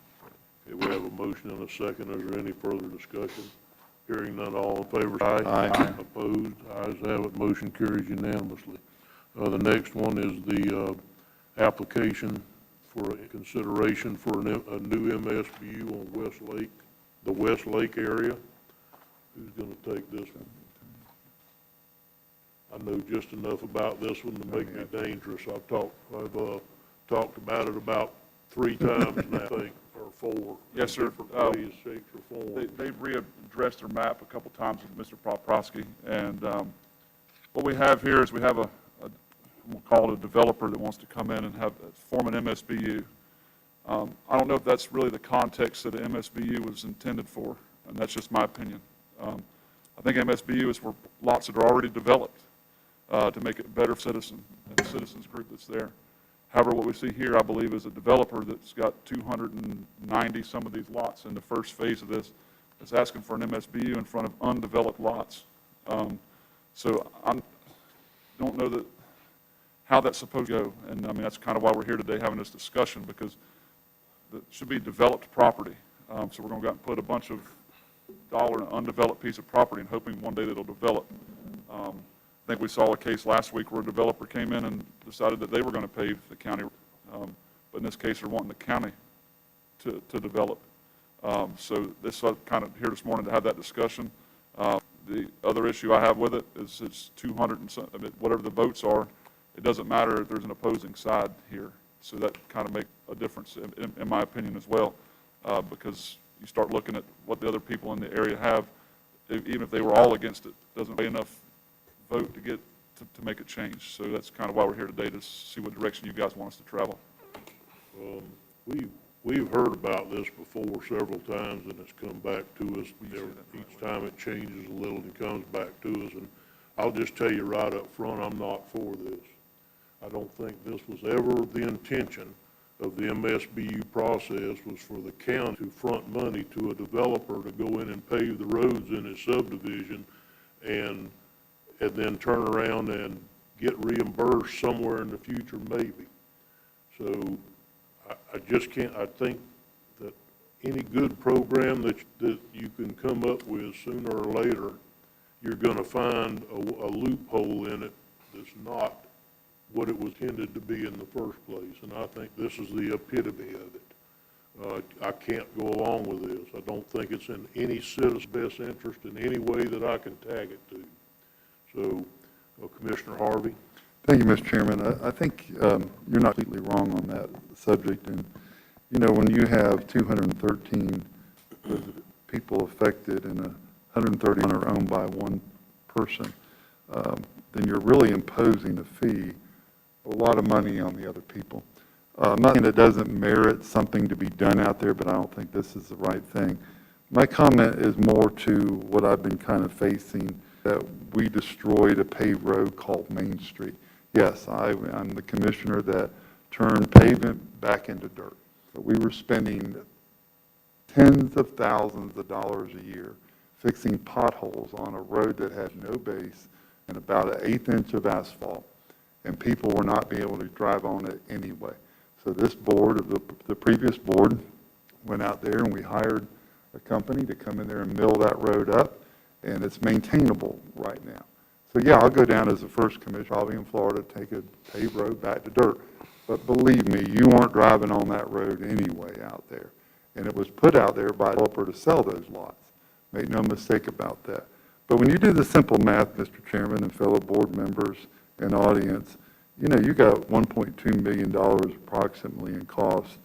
Speaker 2: Okay, we have a motion and a second. Is there any further discussion? Hearing none, all in favor, say aye.
Speaker 5: Aye.
Speaker 2: Opposed, ayes have it, motion carries unanimously. The next one is the application for consideration for a new MSBU on West Lake, the West Lake area. Who's going to take this one? I know just enough about this one to make me dangerous. I've talked about it about 3 times now, I think, or 4.
Speaker 9: Yes, sir.
Speaker 2: Different ways, shapes, or forms.
Speaker 9: They've readdressed their map a couple times with Mr. Poprosky, and what we have here is we have we'll call it a developer that wants to come in and form an MSBU. I don't know if that's really the context that an MSBU was intended for, and that's just my opinion. I think MSBU is for lots that are already developed to make it better for citizens and the citizens group that's there. However, what we see here, I believe, is a developer that's got 290 some of these lots in the first phase of this that's asking for an MSBU in front of undeveloped lots. So I don't know how that's supposed to go. And I mean, that's kind of why we're here today having this discussion, because that should be developed property. So we're going to go out and put a bunch of dollar in an undeveloped piece of property and hoping one day that it'll develop. I think we saw a case last week where a developer came in and decided that they were going to pave the county, but in this case they're wanting the county to develop. So this kind of here this morning to have that discussion. The other issue I have with it is it's 200 and some, I mean, whatever the votes are, it doesn't matter if there's an opposing side here. So that kind of makes a difference in my opinion as well, because you start looking at what the other people in the area have, even if they were all against it, doesn't be enough vote to get to make a change. So that's kind of why we're here today, to see what direction you guys want us to travel.
Speaker 2: We've heard about this before several times, and it's come back to us. Each time it changes a little and comes back to us. And I'll just tell you right up front, I'm not for this. I don't think this was ever the intention of the MSBU process, was for the county to front money to a developer to go in and pave the roads in his subdivision and then turn around and get reimbursed somewhere in the future, maybe. So I just can't, I think that any good program that you can come up with, sooner or later, you're going to find a loophole in it that's not what it was intended to be in the first place. And I think this is the epitome of it. I can't go along with this. I don't think it's in any citizen's best interest in any way that I can tag it to. So, Commissioner Harvey?
Speaker 4: Thank you, Mr. Chairman. I think you're not completely wrong on that subject. And, you know, when you have 213 people affected and 130 are owned by one person, then you're really imposing a fee, a lot of money on the other people. I'm not saying it doesn't merit something to be done out there, but I don't think this is the right thing. My comment is more to what I've been kind of facing, that we destroyed a paved road called Main Street. Yes, I'm the commissioner that turned pavement back into dirt. But we were spending tens of thousands of dollars a year fixing potholes on a road that had no base and about an 1/8 inch of asphalt, and people were not being able to drive on it anyway. So this board, the previous board, went out there and we hired a company to come in there and mill that road up, and it's maintainable right now. So yeah, I'll go down as the first commissioner, probably in Florida, take a paved road back to dirt. But believe me, you weren't driving on that road anyway out there. And it was put out there by a developer to sell those lots. Make no mistake about that. But when you do the simple math, Mr. Chairman and fellow board members and audience, you know, you got $1.2 million approximately in costs,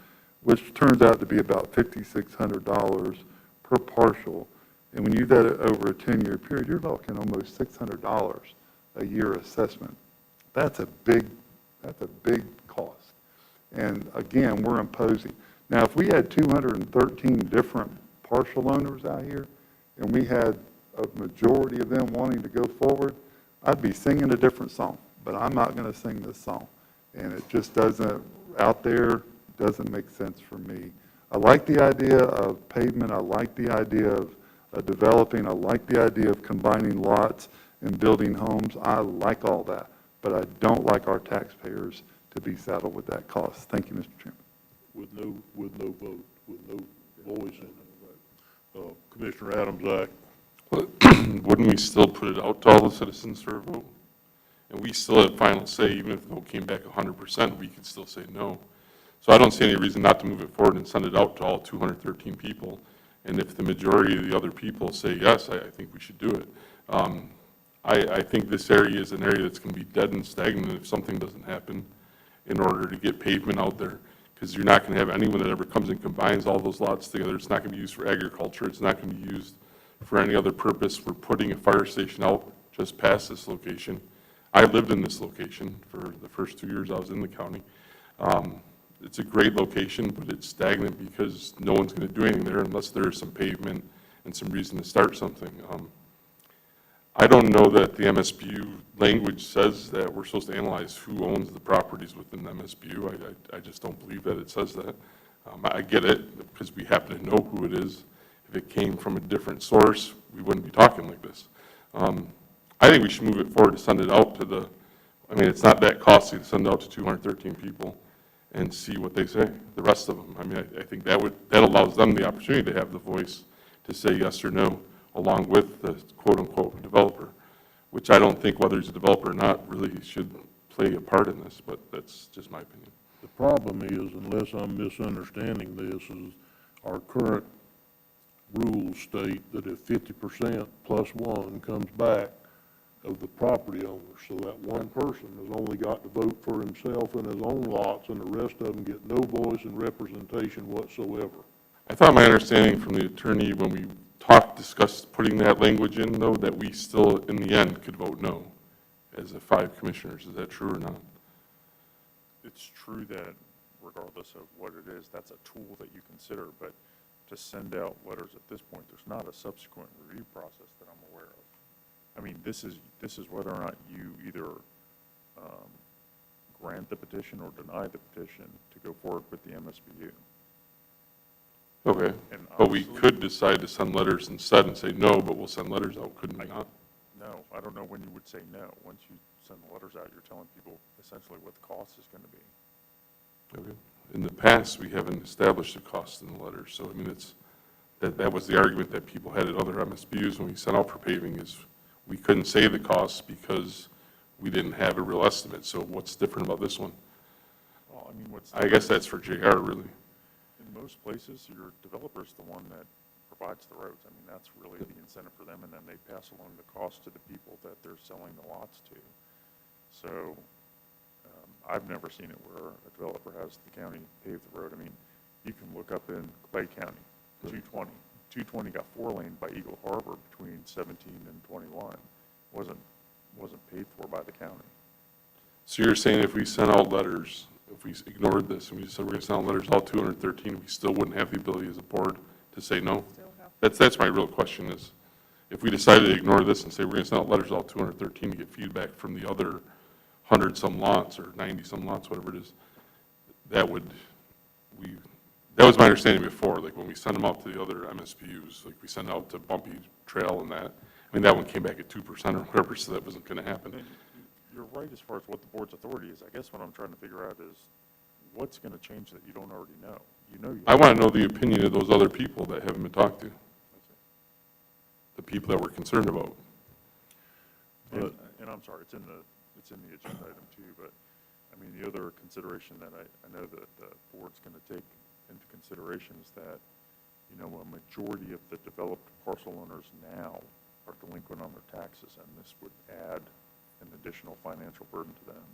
Speaker 4: which turns out to be about $5,600 per parcel. And when you do that over a 10-year period, you're looking almost $600 a year assessment. That's a big cost. And again, we're imposing. Now, if we had 213 different parcel owners out here, and we had a majority of them wanting to go forward, I'd be singing a different song. But I'm not going to sing this song. And it just doesn't, out there, doesn't make sense for me. I like the idea of pavement. I like the idea of developing. I like the idea of combining lots and building homes. I like all that. But I don't like our taxpayers to be saddled with that cost. Thank you, Mr. Chairman.
Speaker 2: With no vote, with no voice in it. Commissioner Adams,
Speaker 11: Wouldn't we still put it out to all the citizens for a vote? And we still have final say, even if the vote came back 100%, we could still say no. So I don't see any reason not to move it forward and send it out to all 213 people. And if the majority of the other people say yes, I think we should do it. I think this area is an area that's going to be dead and stagnant if something doesn't happen in order to get pavement out there. Because you're not going to have anyone that ever comes and combines all those lots together. It's not going to be used for agriculture. It's not going to be used for any other purpose. We're putting a fire station out just past this location. I lived in this location for the first 2 years I was in the county. It's a great location, but it's stagnant because no one's going to do anything there unless there's some pavement and some reason to start something. I don't know that the MSBU language says that we're supposed to analyze who owns the properties within the MSBU. I just don't believe that it says that. I get it because we happen to know who it is. If it came from a different source, we wouldn't be talking like this. I think we should move it forward to send it out to the, I mean, it's not that costly to send it out to 213 people and see what they say, the rest of them. I mean, I think that allows them the opportunity to have the voice to say yes or no, along with the quote-unquote developer, which I don't think, whether he's a developer or not, really should play a part in this, but that's just my opinion.
Speaker 2: The problem is, unless I'm misunderstanding this, is our current rules state that if 50% plus one comes back of the property owner, so that one person has only got to vote for himself and his own lots, and the rest of them get no voice and representation whatsoever.
Speaker 11: I thought my understanding from the attorney when we discussed putting that language in, though, that we still, in the end, could vote no as the 5 commissioners. Is that true or not?
Speaker 12: It's true that regardless of what it is, that's a tool that you consider, but to send out letters at this point, there's not a subsequent review process that I'm aware of. I mean, this is whether or not you either grant the petition or deny the petition to go forward with the MSBU.
Speaker 11: Okay,
Speaker 12: And
Speaker 11: but we
Speaker 12: obviously-
Speaker 11: could decide to send letters instead and say no, but we'll send letters out, couldn't we not?
Speaker 12: No, I don't know when you would say no. Once you send the letters out, you're telling people essentially what the cost is going to be.
Speaker 11: Okay. In the past, we haven't established the cost in the letters, so I mean, that was the argument that people had at other MSBU's when we sent out for paving, is we couldn't say the cost because we didn't have a real estimate. So what's different about this one?
Speaker 12: Well, I mean,
Speaker 11: I guess that's for JR, really.
Speaker 12: in most places, your developer's the one that provides the roads. I mean, that's really the incentive for them, and then they pass along the cost to the people that they're selling the lots to. So I've never seen it where a developer has the county pave the road. I mean, you can look up in Clay County, 220. 220 got 4-laned by Eagle Harbor between 17 and 21. Wasn't paid for by the county.
Speaker 11: So you're saying if we sent out letters, if we ignored this and we said we're going to send out letters, all 213, we still wouldn't have the ability as a board to say no? That's my real question is, if we decided to ignore this and say we're going to send out letters all 213 to get feedback from the other 100-some lots or 90-some lots, whatever it is, that was my understanding before, like when we send them out to the other MSPUs, like we send out to Bumpy Trail and that, I mean, that one came back at 2% or whatever, so that wasn't going to happen.
Speaker 12: You're right as far as what the board's authority is. I guess what I'm trying to figure out is what's going to change that you don't already know. You know.
Speaker 11: I want to know the opinion of those other people that haven't been talked to, the people that we're concerned about.
Speaker 12: And I'm sorry, it's in the agenda item too, but I mean, the other consideration that I know that the board's going to take into consideration is that, you know, a majority of the developed parcel owners now are delinquent on their taxes, and this would add an additional financial burden to them.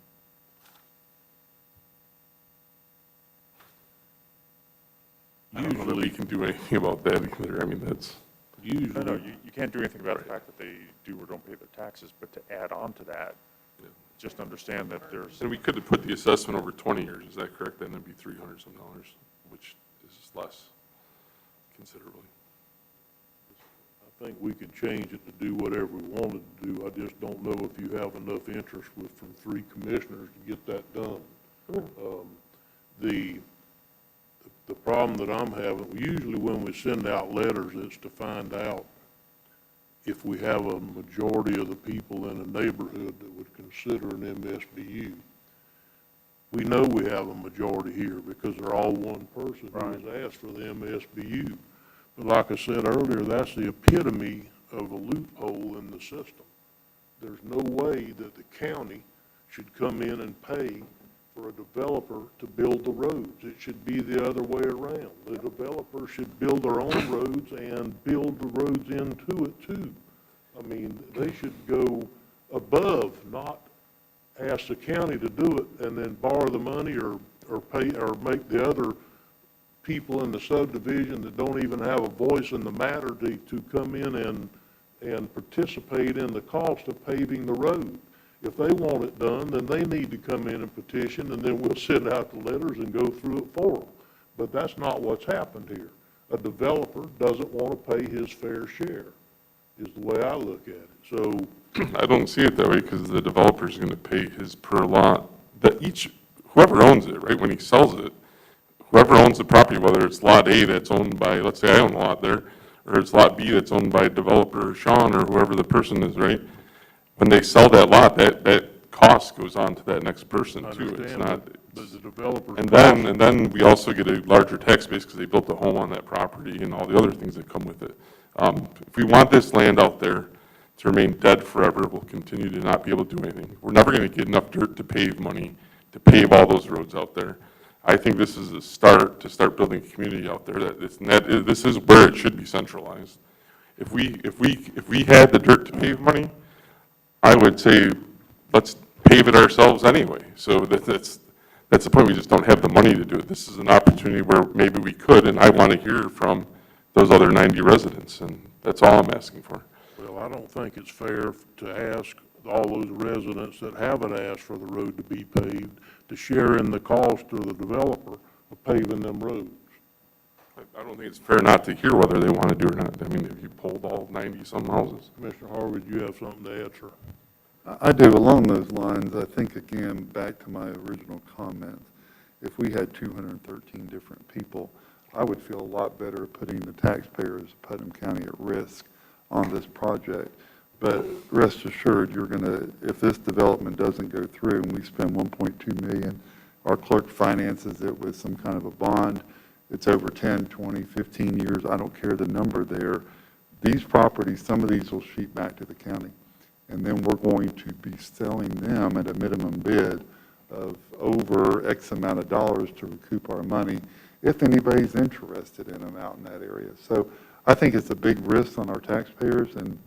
Speaker 11: I don't know that we can do anything about that either. I mean, that's,
Speaker 2: Usually,
Speaker 12: No, you can't do anything about the fact that they do or don't pay their taxes, but to add on to that, just understand that there's,
Speaker 11: and we could have put the assessment over 20 years, is that correct? Then it'd be $300-some, which is less considerably.
Speaker 2: I think we could change it to do whatever we wanted to do. I just don't know if you have enough interest from 3 commissioners to get that done. The problem that I'm having, usually when we send out letters, it's to find out if we have a majority of the people in a neighborhood that would consider an MSBU. We know we have a majority here because they're all one person who has asked for the MSBU. But like I said earlier, that's the epitome of a loophole in the system. There's no way that the county should come in and pay for a developer to build the roads. It should be the other way around. The developer should build their own roads and build the roads into it too. I mean, they should go above, not ask the county to do it and then borrow the money or pay or make the other people in the subdivision that don't even have a voice in the matter to come in and participate in the cost of paving the road. If they want it done, then they need to come in and petition, and then we'll send out the letters and go through it for them. But that's not what's happened here. A developer doesn't want to pay his fair share, is the way I look at it. So
Speaker 11: I don't see it that way because the developer's going to pay his per lot. Whoever owns it, right, when he sells it, whoever owns the property, whether it's Lot A that's owned by, let's say I own a lot there, or it's Lot B that's owned by developer Sean or whoever the person is, right? When they sell that lot, that cost goes on to that next person too. It's not,
Speaker 2: But the developers.
Speaker 11: And then we also get a larger tax base because they built a home on that property and all the other things that come with it. If we want this land out there to remain dead forever, we'll continue to not be able to do anything. We're never going to get enough dirt to pave money to pave all those roads out there. I think this is a start to start building a community out there this is where it should be centralized. If we had the dirt to pave money, I would say let's pave it ourselves anyway. So that's the point. We just don't have the money to do it. This is an opportunity where maybe we could, and I want to hear from those other 90 residents, and that's all I'm asking for.
Speaker 2: Well, I don't think it's fair to ask all those residents that haven't asked for the road to be paved to share in the cost of the developer of paving them roads.
Speaker 11: I don't think it's fair not to hear whether they want to do it or not. I mean, if you polled all 90-some houses.
Speaker 2: Commissioner Harvard, you have something to answer?
Speaker 4: I do. Along those lines, I think, again, back to my original comments, if we had 213 different people, I would feel a lot better putting the taxpayers of Putnam County at risk on this project. But rest assured, you're going to, if this development doesn't go through and we spend $1.2 million, our clerk finances it with some kind of a bond. It's over 10, 20, 15 years. I don't care the number there. These properties, some of these will sheet back to the county. And then we're going to be selling them at a minimum bid of over X amount of dollars to recoup our money, if anybody's interested in them out in that area. So I think it's a big risk on our taxpayers, and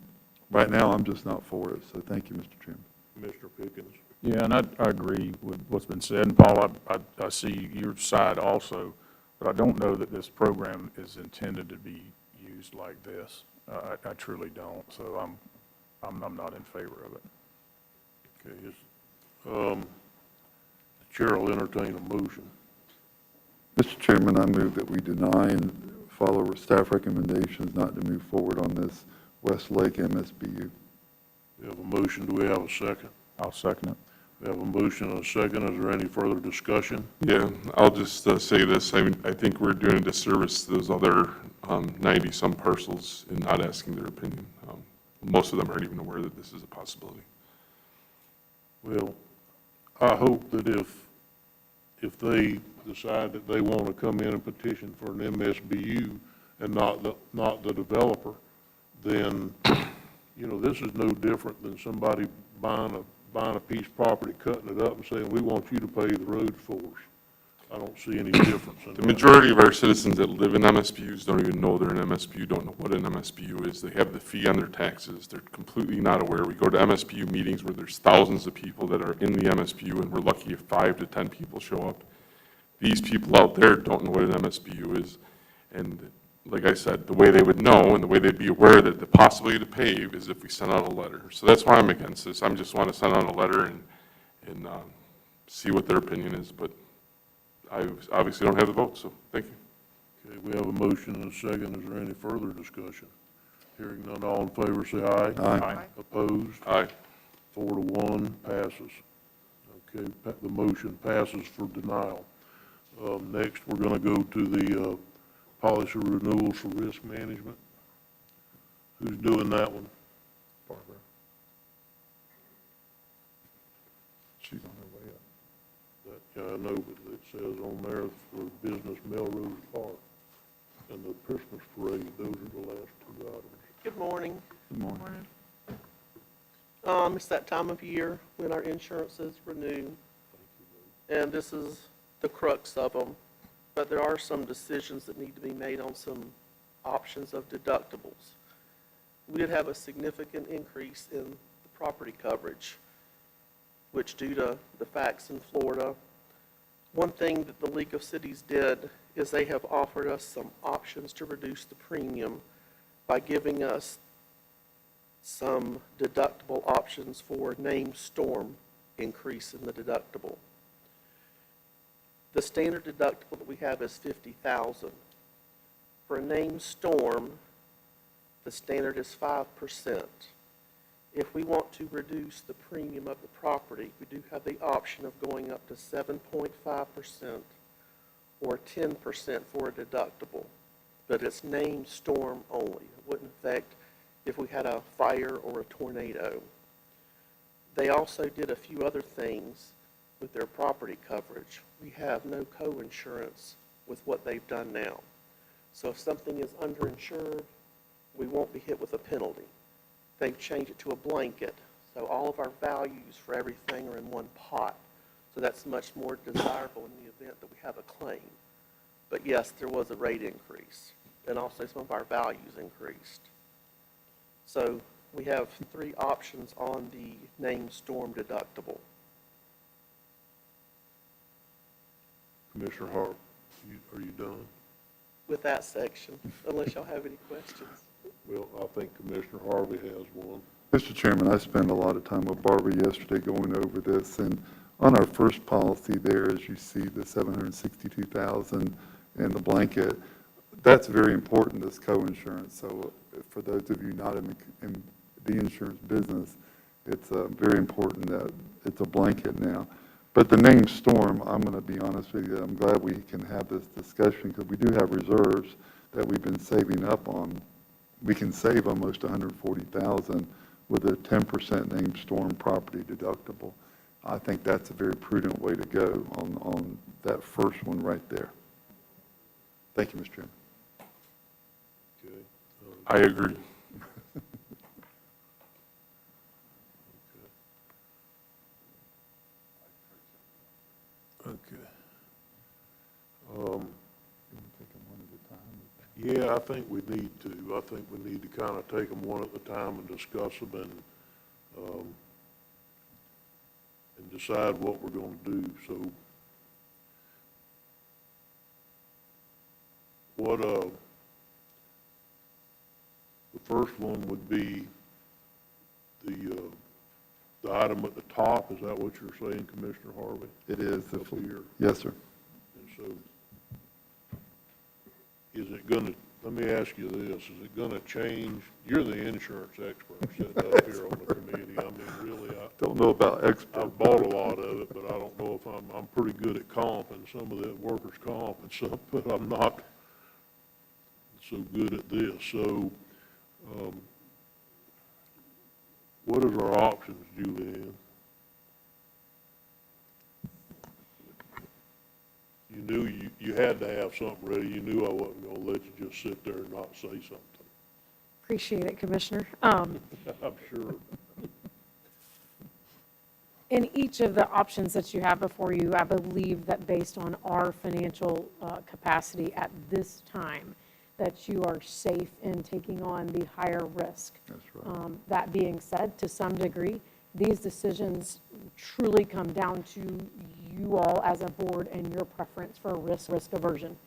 Speaker 4: right now I'm just not for it. So thank you, Mr. Chairman.
Speaker 2: Mr. Pickens?
Speaker 6: Yeah, and I agree with what's been said. And Paul, I see your side also, but I don't know that this program is intended to be used like this. I truly don't. So I'm not in favor of it.
Speaker 2: Okay, the chair will entertain a motion.
Speaker 4: Mr. Chairman, I move that we deny and follow staff recommendations not to move forward on this Westlake MSBU.
Speaker 2: We have a motion. Do we have a second?
Speaker 6: I'll second it.
Speaker 2: We have a motion and a second. Is there any further discussion?
Speaker 11: Yeah, I'll just say this. I think we're doing a disservice to those other 90-some parcels in not asking their opinion. Most of them aren't even aware that this is a possibility.
Speaker 2: Well, I hope that if they decide that they want to come in and petition for an MSBU and not the developer, then, this is no different than somebody buying a piece of property, cutting it up and saying, we want you to pay the roads for us. I don't see any difference in that.
Speaker 11: The majority of our citizens that live in MSBUs don't even know they're an MSBU, don't know what an MSBU is. They have the fee on their taxes. They're completely not aware. We go to MSBU meetings where there's thousands of people that are in the MSBU, and we're lucky if 5 to 10 people show up. These people out there don't know what an MSBU is. And like I said, the way they would know and the way they'd be aware that the possibility to pave is if we send out a letter. So that's why I'm against this. I just want to send out a letter and see what their opinion is. But I obviously don't have the vote, so thank you.
Speaker 2: Okay, we have a motion and a second. Is there any further discussion? Hearing none, all in favor, say aye.
Speaker 4: Aye.
Speaker 2: Opposed?
Speaker 11: Aye.
Speaker 2: 4-1, passes. Okay, the motion passes for denial. Next, we're going to go to the policy renewals for risk management. Who's doing that one?
Speaker 4: Barbara. She's on her way up.
Speaker 2: Yeah, I know, but it says on there for business Melrose Park and the Christmas parade. Those are the last two items.
Speaker 5: Good morning.
Speaker 4: Good morning.
Speaker 5: It's that time of year when our insurances renew, and this is the crux of them. But there are some decisions that need to be made on some options of deductibles. We did have a significant increase in the property coverage, which due to the facts in Florida, one thing that the League of Cities did is they have offered us some options to reduce the premium by giving us some deductible options for named storm increase in the deductible. The standard deductible that we have is $50,000. For a named storm, the standard is 5%. If we want to reduce the premium of the property, we do have the option of going up to 7.5% or 10% for a deductible, but it's named storm only. It wouldn't affect if we had a fire or a tornado. They also did a few other things with their property coverage. We have no co-insurance with what they've done now. So if something is underinsured, we won't be hit with a penalty. They've changed it to a blanket, so all of our values for everything are in one pot. So that's much more desirable in the event that we have a claim. But yes, there was a rate increase, and also some of our values increased. So we have 3 options on the named storm deductible.
Speaker 2: Commissioner Hart, are you done?
Speaker 5: With that section, unless y'all have any questions.
Speaker 2: Well, I think Commissioner Harvey has one.
Speaker 4: Mr. Chairman, I spent a lot of time with Barbara yesterday going over this, and on our first policy there, as you see the $762,000 and the blanket, that's very important, this co-insurance. So for those of you not in the insurance business, it's very important that it's a blanket now. But the named storm, I'm going to be honest with you, I'm glad we can have this discussion because we do have reserves that we've been saving up on. We can save almost $140,000 with a 10% named storm property deductible. I think that's a very prudent way to go on that first one right there. Thank you, Mr. Chairman.
Speaker 2: Okay.
Speaker 11: I agree.
Speaker 2: Okay. Yeah, I think we need to. I think we need to kind of take them one at a time and discuss them and decide what we're going to do. So what, the first one would be the item at the top. Is that what you're saying, Commissioner Harvey?
Speaker 4: It is.
Speaker 2: Up here.
Speaker 4: Yes, sir.
Speaker 2: And so, is it going to, let me ask you this, is it going to change, you're the insurance expert sitting up here on the committee. I mean, really,
Speaker 4: Don't know about expert.
Speaker 2: I've bought a lot of it, but I don't know if I'm pretty good at comp and some of the workers' comp and stuff, but I'm not so good at this. So, what is our options, Julianne? You knew you had to have something ready. You knew I wasn't going to let you just sit there and not say something.
Speaker 13: Appreciate it, Commissioner.
Speaker 2: I'm sure.
Speaker 13: In each of the options that you have before you, I believe that based on our financial capacity at this time, that you are safe in taking on the higher risk.
Speaker 4: That's right.
Speaker 13: That being said, to some degree, these decisions truly come down to you all as a board and your preference for risk aversion.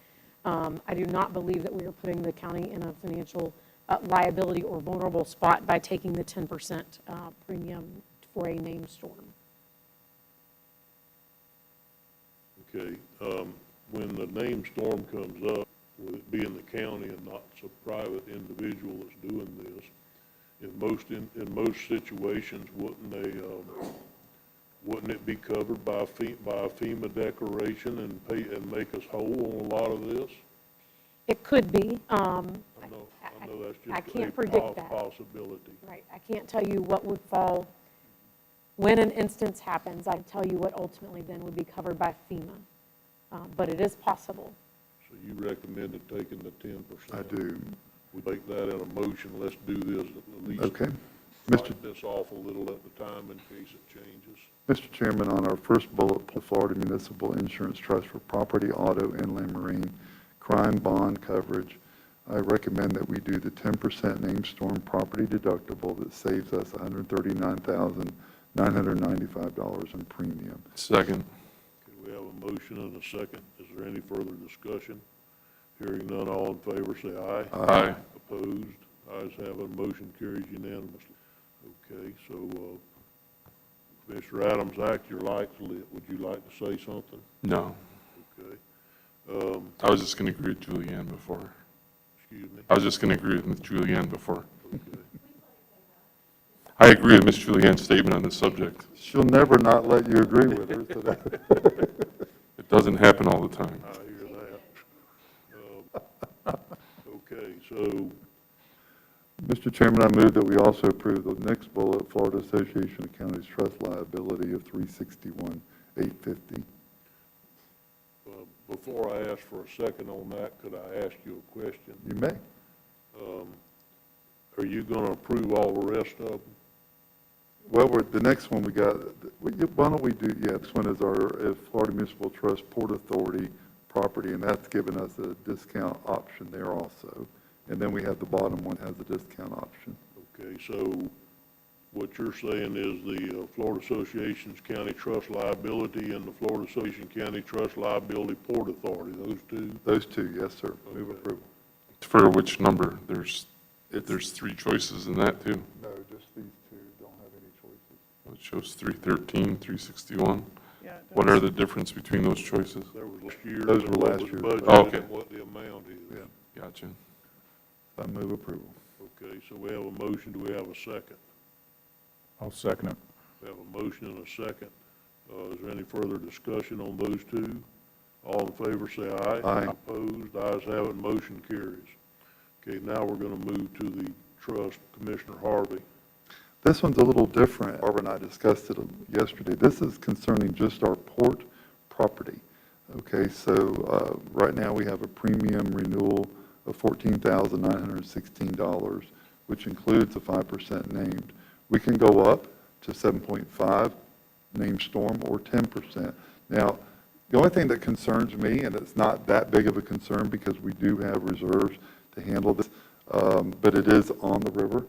Speaker 13: I do not believe that we are putting the county in a financial liability or vulnerable spot by taking the 10% premium for a named storm.
Speaker 2: Okay. When the named storm comes up, with it being the county and not some private individual that's doing this, in most situations, wouldn't it be covered by a FEMA declaration and make us whole on a lot of this?
Speaker 13: It could be.
Speaker 2: I know that's
Speaker 13: I
Speaker 2: just
Speaker 13: can't
Speaker 2: a
Speaker 13: predict that.
Speaker 2: possibility.
Speaker 13: Right. I can't tell you what would fall when an instance happens. I can tell you what ultimately then would be covered by FEMA. But it is possible.
Speaker 2: So you recommended taking the 10%?
Speaker 4: I do.
Speaker 2: We make that in a motion. Let's do this at least.
Speaker 4: Okay.
Speaker 2: Write this off a little at the time in case it changes.
Speaker 4: Mr. Chairman, on our first bullet, Florida Municipal Insurance Trust for property, auto, inland marine, crime bond coverage, I recommend that we do the 10% named storm property deductible that saves us $139,995 in premium.
Speaker 11: Second.
Speaker 2: Okay, we have a motion and a second. Is there any further discussion? Hearing none, all in favor, say aye.
Speaker 11: Aye.
Speaker 2: Opposed? Ayes have it. Motion carries unanimously. Okay, so, Mr. Adams, act your lights lit. Would you like to say something?
Speaker 11: No.
Speaker 2: Okay.
Speaker 11: I was just going to agree with Julianne before.
Speaker 2: Excuse me?
Speaker 11: I was just going to agree with Julianne before.
Speaker 2: Okay.
Speaker 11: I agree with Ms. Julianne's statement on this subject.
Speaker 4: She'll never not let you agree with her, so that.
Speaker 11: It doesn't happen all the time.
Speaker 2: I hear that. Okay, so,
Speaker 4: Mr. Chairman, I move that we also approve the next bullet, Florida Association of Counties Trust liability of $361,800 $850.
Speaker 2: Before I ask for a second on that, could I ask you a question?
Speaker 4: You may.
Speaker 2: Are you going to approve all the rest of them?
Speaker 4: Well, the next one we got, why don't we do, yeah, this one is our Florida Municipal Trust Port Authority property, and that's given us a discount option there also. And then we have the bottom one has a discount option.
Speaker 2: Okay, so what you're saying is the Florida Association's County Trust Liability and the Florida Association County Trust Liability Port Authority, those two?
Speaker 4: Those two, yes, sir. Move
Speaker 2: Okay.
Speaker 4: approval.
Speaker 11: For which number? There's three choices in that, too.
Speaker 4: No, just these two don't have any choices.
Speaker 11: It shows 313, 361.
Speaker 1: Yeah, it
Speaker 11: What
Speaker 1: does.
Speaker 11: are the difference between those choices?
Speaker 2: There was last year.
Speaker 4: Those were
Speaker 2: what
Speaker 4: last
Speaker 2: was
Speaker 4: year's.
Speaker 2: budgeted
Speaker 11: Oh, okay.
Speaker 2: and what the amount is.
Speaker 4: Yeah.
Speaker 11: Gotcha.
Speaker 4: I move approval.
Speaker 2: Okay, so we have a motion, do we have a second?
Speaker 12: I'll second it.
Speaker 2: We have a motion and a second. Is there any further discussion on those two? All in favor, say aye.
Speaker 4: Aye.
Speaker 2: Opposed, ayes have it, motion carries. Okay, now we're going to move to the trust, Commissioner Harvey.
Speaker 4: This one's a little different. Barbara and I discussed it yesterday. This is concerning just our port property. Okay, so right now we have a premium renewal of $14,916, which includes a 5% named. We can go up to 7.5 named storm or 10%. Now, the only thing that concerns me, and it's not that big of a concern because we do have reserves to handle this, but it is on the river.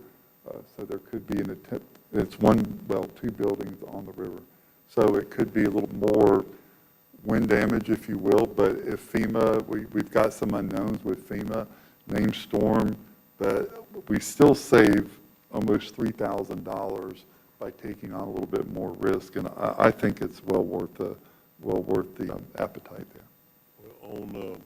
Speaker 4: So there could be an attempt, it's two buildings on the river. So it could be a little more wind damage, if you will, but if FEMA, we've got some unknowns with FEMA, named storm, but we still save almost $3,000 by taking on a little bit more risk, and I think it's well worth the appetite there.
Speaker 2: Well,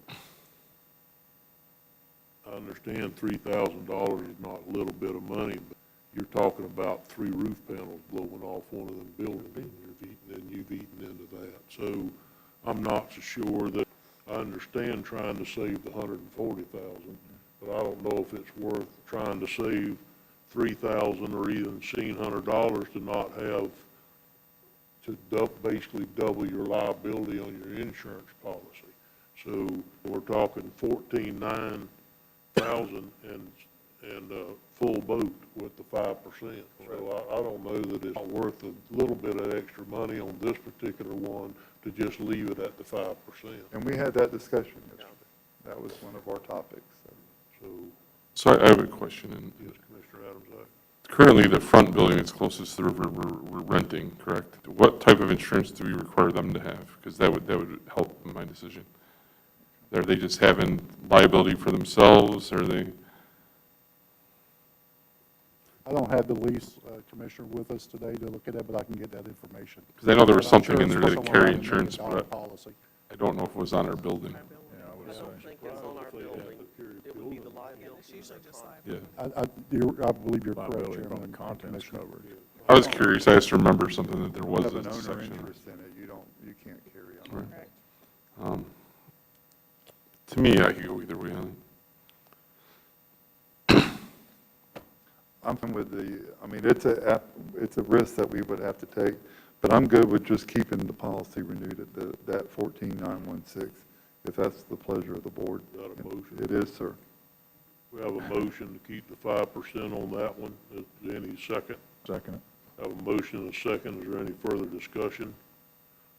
Speaker 2: I understand $3,000 is not a little bit of money, but you're talking about 3 roof panels blowing off one of them buildings, and you've eaten into that. So I'm not so sure that, I understand trying to save the $140,000, but I don't know if it's worth trying to save $3,000 or even $1,600 to not have to basically double your liability on your insurance policy. So we're talking $14,900 and full boat with the 5%. So I don't know that it's worth a little bit of extra money on this particular one to just leave it at the 5%.
Speaker 4: And we had that discussion yesterday. That was one of our topics.
Speaker 11: So I have a question. And
Speaker 2: Yes, Commissioner Adams,
Speaker 11: currently, the front building that's closest to the river, we're renting, correct? What type of insurance do we require them to have? Because that would help in my decision. Are they just having liability for themselves, or are they?
Speaker 14: I don't have the lease, Commissioner, with us today to look at it, but I can get that information.
Speaker 11: Because I know there was
Speaker 14: But I'm
Speaker 11: something in
Speaker 14: sure
Speaker 11: there
Speaker 14: it's
Speaker 11: that
Speaker 14: somewhere
Speaker 11: carry
Speaker 14: around $1
Speaker 11: insurance,
Speaker 14: million
Speaker 11: but
Speaker 14: policy.
Speaker 11: I don't know if it was on our building.
Speaker 12: Yeah, I would say.
Speaker 1: think it's on our building. It would be the liability. It's usually just liability.
Speaker 11: Yeah.
Speaker 14: I believe you're correct,
Speaker 12: Liability
Speaker 14: Chairman.
Speaker 12: on the
Speaker 14: and
Speaker 12: contents
Speaker 14: Commissioner.
Speaker 12: covered.
Speaker 11: I was curious. I just remember something that there
Speaker 4: You
Speaker 11: was
Speaker 4: have
Speaker 11: a
Speaker 4: an owner
Speaker 11: section.
Speaker 4: interest in it, you can't carry on.
Speaker 11: Right.
Speaker 1: Correct.
Speaker 11: To me, I could go either way on it.
Speaker 4: I'm fine with it's a risk that we would have to take, but I'm good with just keeping the policy renewed at that 14,916, if that's the pleasure of the board.
Speaker 2: Is that a motion?
Speaker 4: It is, sir.
Speaker 2: we have a motion to keep the 5% on that one. Is there any second?
Speaker 12: Second.
Speaker 2: Have a motion and a second. Is there any further discussion?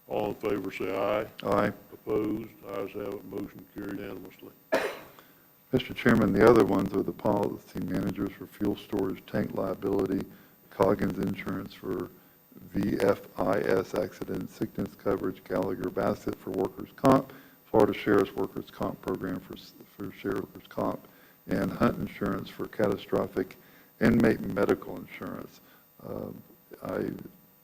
Speaker 2: All in favor, say aye.
Speaker 4: Aye.
Speaker 2: Opposed? Ayes have it, motion carried unanimously.
Speaker 4: Mr. Chairman, the other ones are the policy managers for fuel storage, tank liability, Coggins insurance for VFIS accident, sickness coverage, Gallagher Bassett for workers' comp, Florida Sheriff's workers' comp program for sheriff's comp, and Hunt insurance for catastrophic inmate medical insurance. I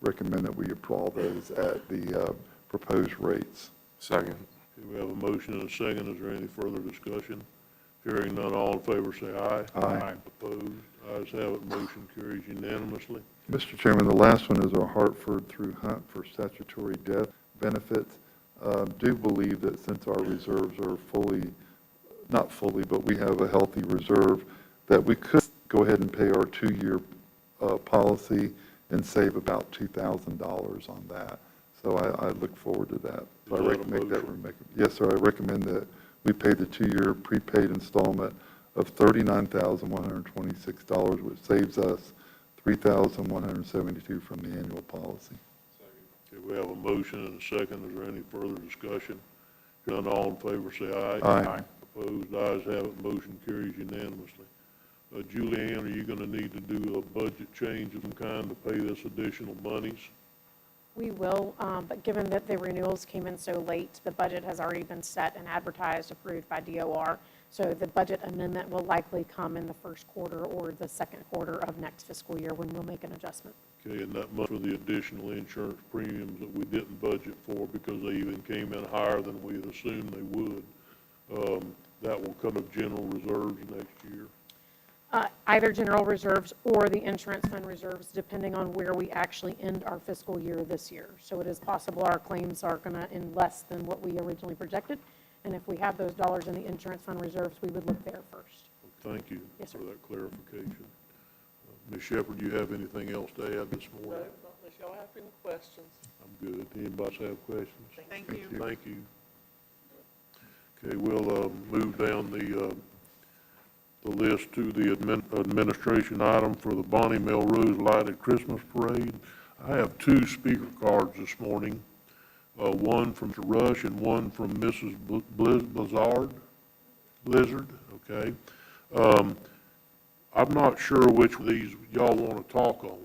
Speaker 4: recommend that we approve those at the proposed rates.
Speaker 11: Second.
Speaker 2: Okay, we have a motion and a second. Is there any further discussion? Hearing none, all in favor say aye.
Speaker 4: Aye.
Speaker 2: Opposed? Ayes have it, motion carries unanimously.
Speaker 4: Mr. Chairman, the last one is our Hartford through Hunt for statutory death benefits. Do believe that since our reserves are not fully, but we have a healthy reserve, that we could go ahead and pay our 2-year policy and save about $2,000 on that. So I look forward to that. So I
Speaker 2: Is that a
Speaker 4: recommend that we
Speaker 2: motion?
Speaker 4: make, yes, sir, I recommend that we pay the 2-year prepaid installment of $39,126, which saves us $3,172 from the annual policy.
Speaker 2: Okay, we have a motion and a second. Is there any further discussion? None, all in favor, say aye.
Speaker 4: Aye.
Speaker 2: Opposed, ayes have it, motion carries unanimously. Julianne, are you gonna need to do a budget change of some kind to pay this additional monies?
Speaker 13: We will, but given that the renewals came in so late, the budget has already been set and advertised, approved by DOR. So the budget amendment will likely come in the first quarter or the second quarter of next fiscal year when we'll make an adjustment.
Speaker 2: Okay, and that much for the additional insurance premiums that we didn't budget for because they even came in higher than we had assumed they would. That will come of general reserves next year.
Speaker 13: Either general reserves or the insurance fund reserves, depending on where we actually end our fiscal year this year. So it is possible our claims are going to end less than what we originally projected. And if we have those dollars in the insurance fund reserves, we would look there first.
Speaker 2: Thank you
Speaker 13: Yes, sir.
Speaker 2: for that clarification. Ms. Shepherd, do you have anything else to add this
Speaker 1: No,
Speaker 2: morning?
Speaker 1: not unless y'all have any questions.
Speaker 2: I'm good. Anybody else have questions?
Speaker 1: Thank you.
Speaker 2: Thank you. Okay, we'll move down the list to the administration item for the Bonnie Melrose Lighted Christmas Parade. I have 2 speaker cards this morning, one from Mr. Rush and one from Mrs. Blizzard, okay? I'm not sure which of these y'all want to talk on.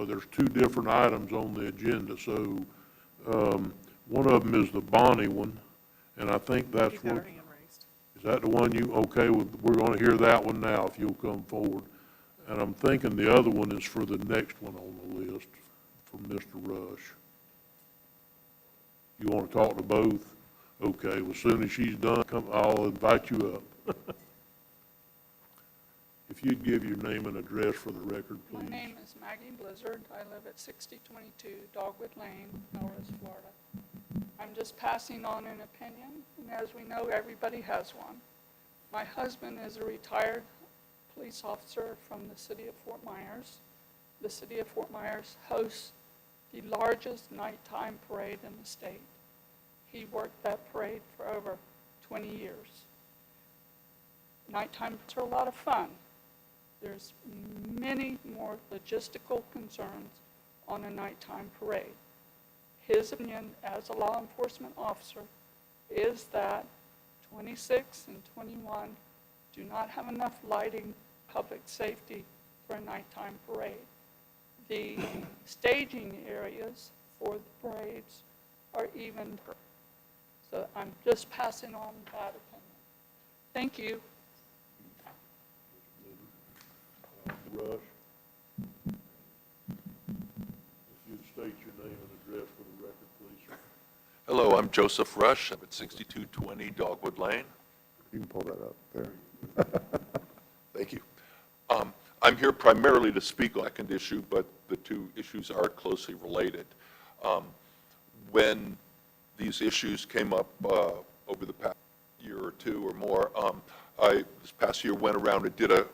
Speaker 2: There's 2 different items on the agenda, so one of them is the Bonnie one, and I think that's
Speaker 1: He's got
Speaker 2: what.
Speaker 1: her hand raised.
Speaker 2: Is that the one you, okay, we're going to hear that one now, if you'll come forward. And I'm thinking the other one is for the next one on the list, from Mr. Rush. You want to talk to both? Okay, well, as soon as she's done, I'll invite you up. If you'd give your name and address for the record,
Speaker 15: My
Speaker 2: please.
Speaker 15: name is Maggie Blizzard. I live at 6022 Dogwood Lane, Melrose, Florida. I'm just passing on an opinion, and as we know, everybody has one. My husband is a retired police officer from the city of Fort Myers. The city of Fort Myers hosts the largest nighttime parade in the state. He worked that parade for over 20 years. Nighttime parades are a lot of fun. There's many more logistical concerns on a nighttime parade. His opinion as a law enforcement officer is that 26 and 21 do not have enough lighting, public safety for a nighttime parade. The staging areas for the parades are even. So I'm just passing on that opinion. Thank you.
Speaker 2: Rush. If you'd state your name and address for the record, please, sir.
Speaker 16: Hello, I'm Joseph Rush. I'm at 6220 Dogwood Lane.
Speaker 4: You can pull that up there.
Speaker 16: Thank you. I'm here primarily to speak on the second issue, but the 2 issues are closely related. When these issues came up over the past year or 2 or more, I, this past year, went around and did a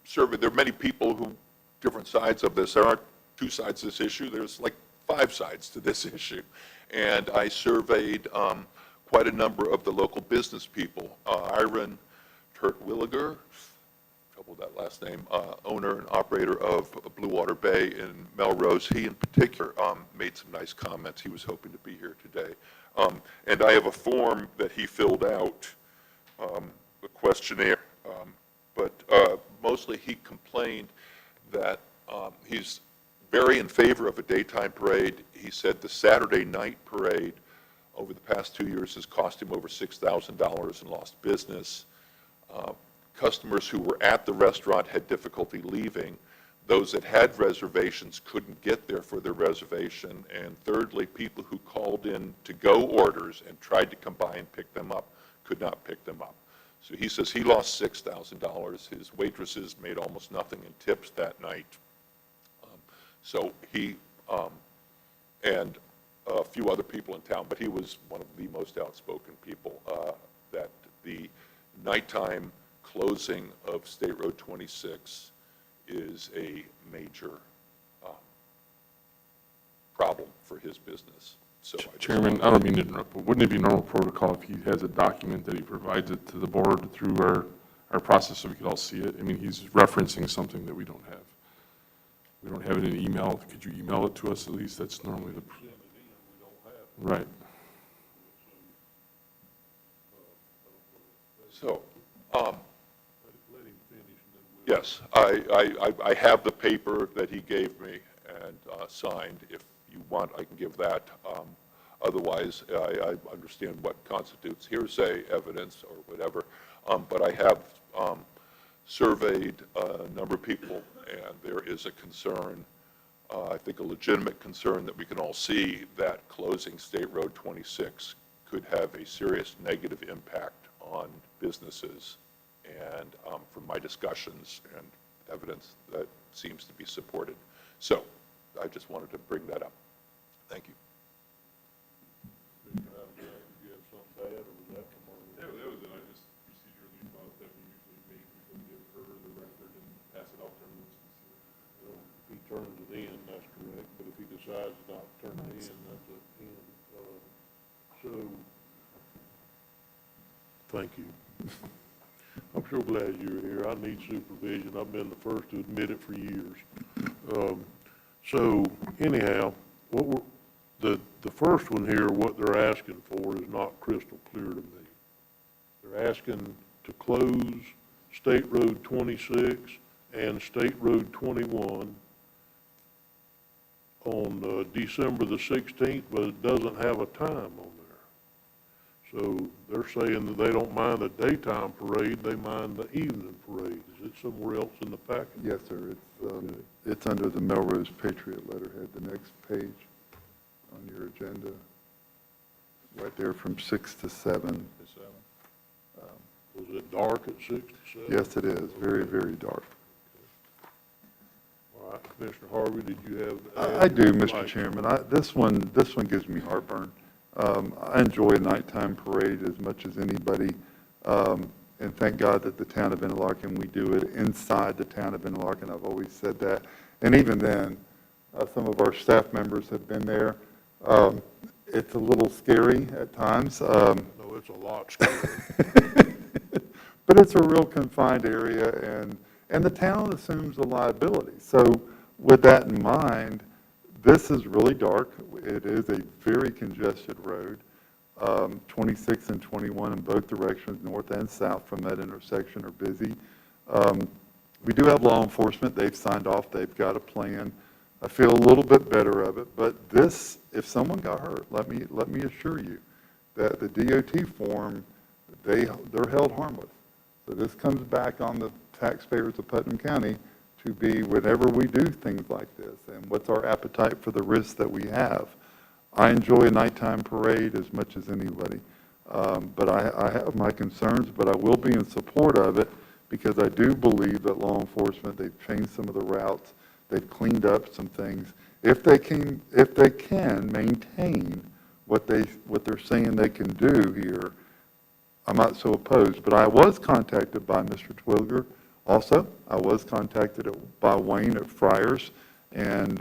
Speaker 16: survey. There are many people who, different sides of this. There aren't 2 sides to this issue. There's like 5 sides to this issue. And I surveyed quite a number of the local business people. Iron Turk-Williger, trouble with that last name, owner and operator of Blue Water Bay in Melrose. He in particular made some nice comments. He was hoping to be here today. And I have a form that he filled out, a questionnaire. But mostly he complained that he's very in favor of a daytime parade. He said the Saturday night parade over the past 2 years has cost him over $6,000 in lost business. Customers who were at the restaurant had difficulty leaving. Those that had reservations couldn't get there for their reservation. And thirdly, people who called in to-go orders and tried to come by and pick them up could not pick them up. So he says he lost $6,000. His waitresses made almost nothing in tips that night. So he, and a few other people in town, but he was one of the most outspoken people, that the nighttime closing of State Road 26 is a major problem for his business. So I just
Speaker 11: Chairman, I don't mean to interrupt, but wouldn't it be normal protocol if he has a document that he provides it to the board through our process so we could all see it? I mean, he's referencing something that we don't have. We don't have it in email. Could you email it to us at least? That's normally the. Right.
Speaker 16: So, yes, I have the paper that he gave me and signed. If you want, I can give that. Otherwise, I understand what constitutes hearsay evidence or whatever. But I have surveyed a number of people, and there is a concern, I think a legitimate concern that we can all see, that closing State Road 26 could have a serious negative impact on businesses. And from my discussions and evidence, that seems to be supported. So I just wanted to bring that up. Thank you.
Speaker 11: That was it. I just procedurally thought that we usually make people give her the record and pass it out to everyone to see.
Speaker 2: If he turns it in, that's correct, but if he decides not to turn it in, that's up to him. So, thank you. I'm sure glad you're here. I need supervision. I've been the first to admit it for years. So anyhow, the first one here, what they're asking for is not crystal clear to me. They're asking to close State Road 26 and State Road 21 on December the 16th, but it doesn't have a time on there. So they're saying that they don't mind the daytime parade, they mind the evening parade. Is it somewhere else in the packet?
Speaker 4: Yes, sir. It's under the Melrose Patriot letterhead, the next page on your agenda, right there from 6 to 7.
Speaker 2: Was it dark at 6 to 7?
Speaker 4: Yes, it is. Very, very dark.
Speaker 2: All right, Commissioner Harvey, did you have?
Speaker 4: I do, Mr. Chairman. This one gives me heartburn. I enjoy a nighttime parade as much as anybody, and thank God that the town of Interlaken, we do it inside the town of Interlaken. I've always said that. And even then, some of our staff members have been there. It's a little scary at times.
Speaker 2: No, it's a lot scary.
Speaker 4: But it's a real confined area, and the town assumes the liability. So with that in mind, this is really dark. It is a very congested road. 26 and 21 in both directions, north and south from that intersection, are busy. We do have law enforcement. They've signed off. They've got a plan. I feel a little bit better of it. But this, if someone got hurt, let me assure you that the DOT form, they're held harmless. So this comes back on the taxpayers of Putnam County to be, whenever we do things like this, and what's our appetite for the risks that we have. I enjoy a nighttime parade as much as anybody, but I have my concerns, but I will be in support of it because I do believe that law enforcement, they've changed some of the routes, they've cleaned up some things. If they can maintain what they're saying they can do here, I'm not so opposed. But I was contacted by Mr. Twilger. Also, I was contacted by Wayne at Friars, and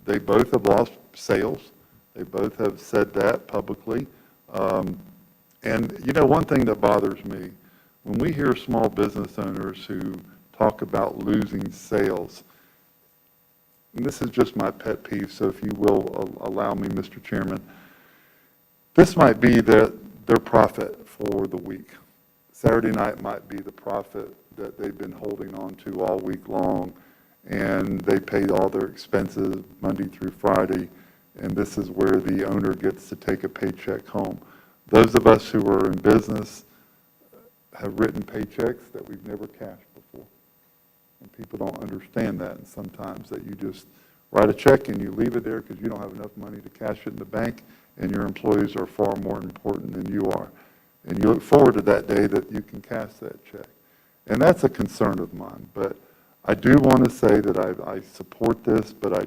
Speaker 4: they both have lost sales. They both have said that publicly. And, you know, one thing that bothers me, when we hear small business owners who talk about losing sales, and this is just my pet peeve, so if you will allow me, Mr. Chairman, this might be their profit for the week. Saturday night might be the profit that they've been holding on to all week long, and they paid all their expenses Monday through Friday, and this is where the owner gets to take a paycheck home. Those of us who are in business have written paychecks that we've never cashed before. And people don't understand that, and sometimes that you just write a check and you leave it there because you don't have enough money to cash it in the bank, and your employees are far more important than you are. And you look forward to that day that you can cash that check. And that's a concern of mine. But I do want to say that I support this, but I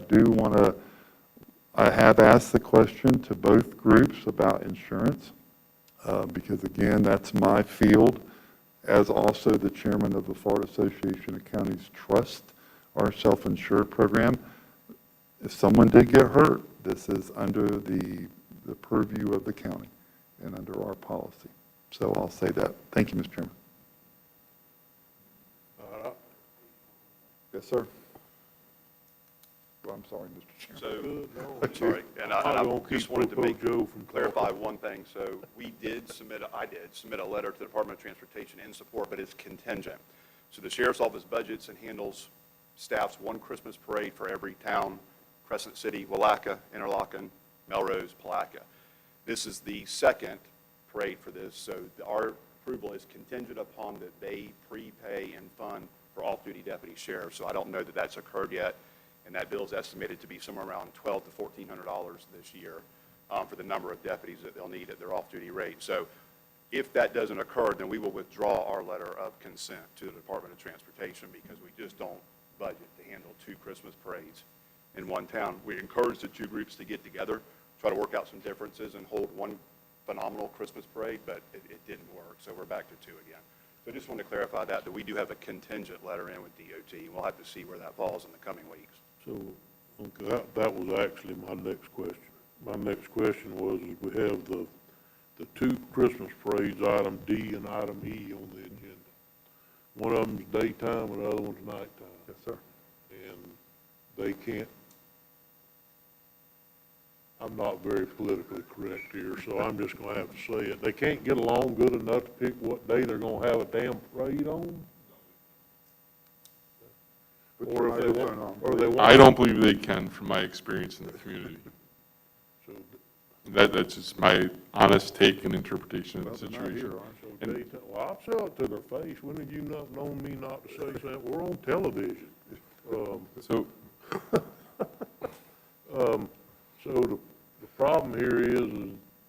Speaker 4: have asked the question to both groups about insurance, because again, that's my field, as also the chairman of the Florida Association of Counties Trust, our self-insured program. If someone did get hurt, this is under the the purview of the county and under our policy. So I'll say that. Thank you, Mr. Chairman. Yes, sir. Well, I'm sorry, Mr. Chairman.
Speaker 16: So, sorry, and I just wanted to make,
Speaker 2: Joe from
Speaker 16: clarify one thing. So I did submit a letter to the Department of Transportation in support, but it's contingent. So the Sheriff's Office budgets and handles, staffs one Christmas parade for every town: Crescent City, Willaca, Interlochen, Melrose, Palaca. This is the second parade for this, so our approval is contingent upon that they prepay and fund for off-duty deputy sheriffs. So I don't know that that's occurred yet, and that bill is estimated to be somewhere around $1,200 to $1,400 this year for the number of deputies that they'll need at their off-duty rate. So if that doesn't occur, then we will withdraw our letter of consent to the Department of Transportation, because we just don't budget to handle 2 Christmas parades in one town. We encouraged the 2 groups to get together, try to work out some differences, and hold one phenomenal Christmas parade, but it didn't work, so we're back to 2 again. So I just wanted to clarify that we do have a contingent letter in with DOT, and we'll have to see where that falls in the coming weeks.
Speaker 2: So, okay, that was actually my next question. My next question was, is we have the 2 Christmas parades, item D and item E on the agenda. One of them's daytime and the other one's nighttime.
Speaker 4: Yes, sir.
Speaker 2: And they can't, I'm not very politically correct here, so I'm just gonna have to say it. They can't get along good enough to pick what day they're gonna have a damn parade on? Or if they want,
Speaker 11: I don't believe they can, from my experience in the community.
Speaker 2: So,
Speaker 11: That's just my honest take and interpretation of the
Speaker 2: well, they're not
Speaker 11: situation.
Speaker 2: here, so daytime, well, I'll tell it to their face. When have you not known me not to say that? We're on television.
Speaker 11: So,
Speaker 2: So the problem here is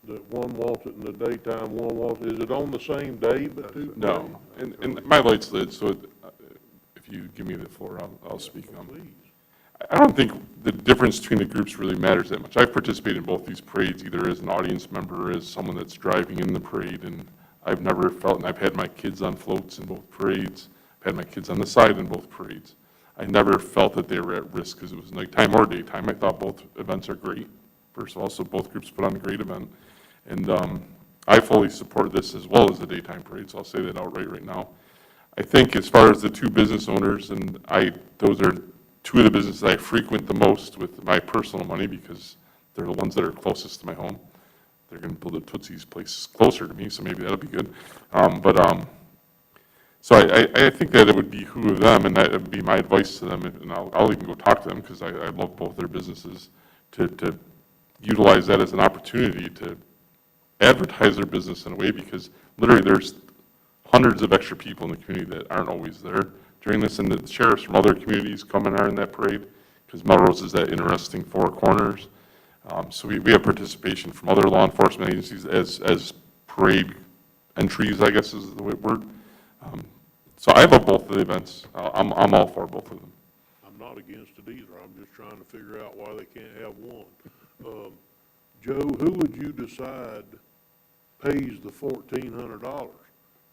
Speaker 2: that one wants it in the daytime, one wants, is it on the same day, but 2 parades?
Speaker 11: no, and my light's lit, so if you give me the floor, I'll speak.
Speaker 2: Please.
Speaker 11: I don't think the difference between the groups really matters that much. I've participated in both these parades, either as an audience member or as someone that's driving in the parade, and I've never felt, and I've had my kids on floats in both parades, I've had my kids on the side in both parades. I never felt that they were at risk because it was nighttime or daytime. I thought both events are great, first of all, so both groups put on a great event. And I fully support this as well as the daytime parade, so I'll say that outright right now. I think as far as the 2 business owners, and those are 2 of the businesses I frequent the most with my personal money, because they're the ones that are closest to my home. They're going to build a Tootsie's place closer to me, so maybe that'll be good. So I think that it would behoove them, and that would be my advice to them, and I'll even go talk to them, because I love both their businesses, to utilize that as an opportunity to advertise their business in a way, because literally there's hundreds of extra people in the community that aren't always there during this, and the sheriffs from other communities come and are in that parade, because Melrose is that interesting 4 corners. So we have participation from other law enforcement agencies as parade entries, I guess is the word. So I love both of the events. I'm all for both of them.
Speaker 2: I'm not against it either. I'm just trying to figure out why they can't have one. Joe, who would you decide pays the $1,400?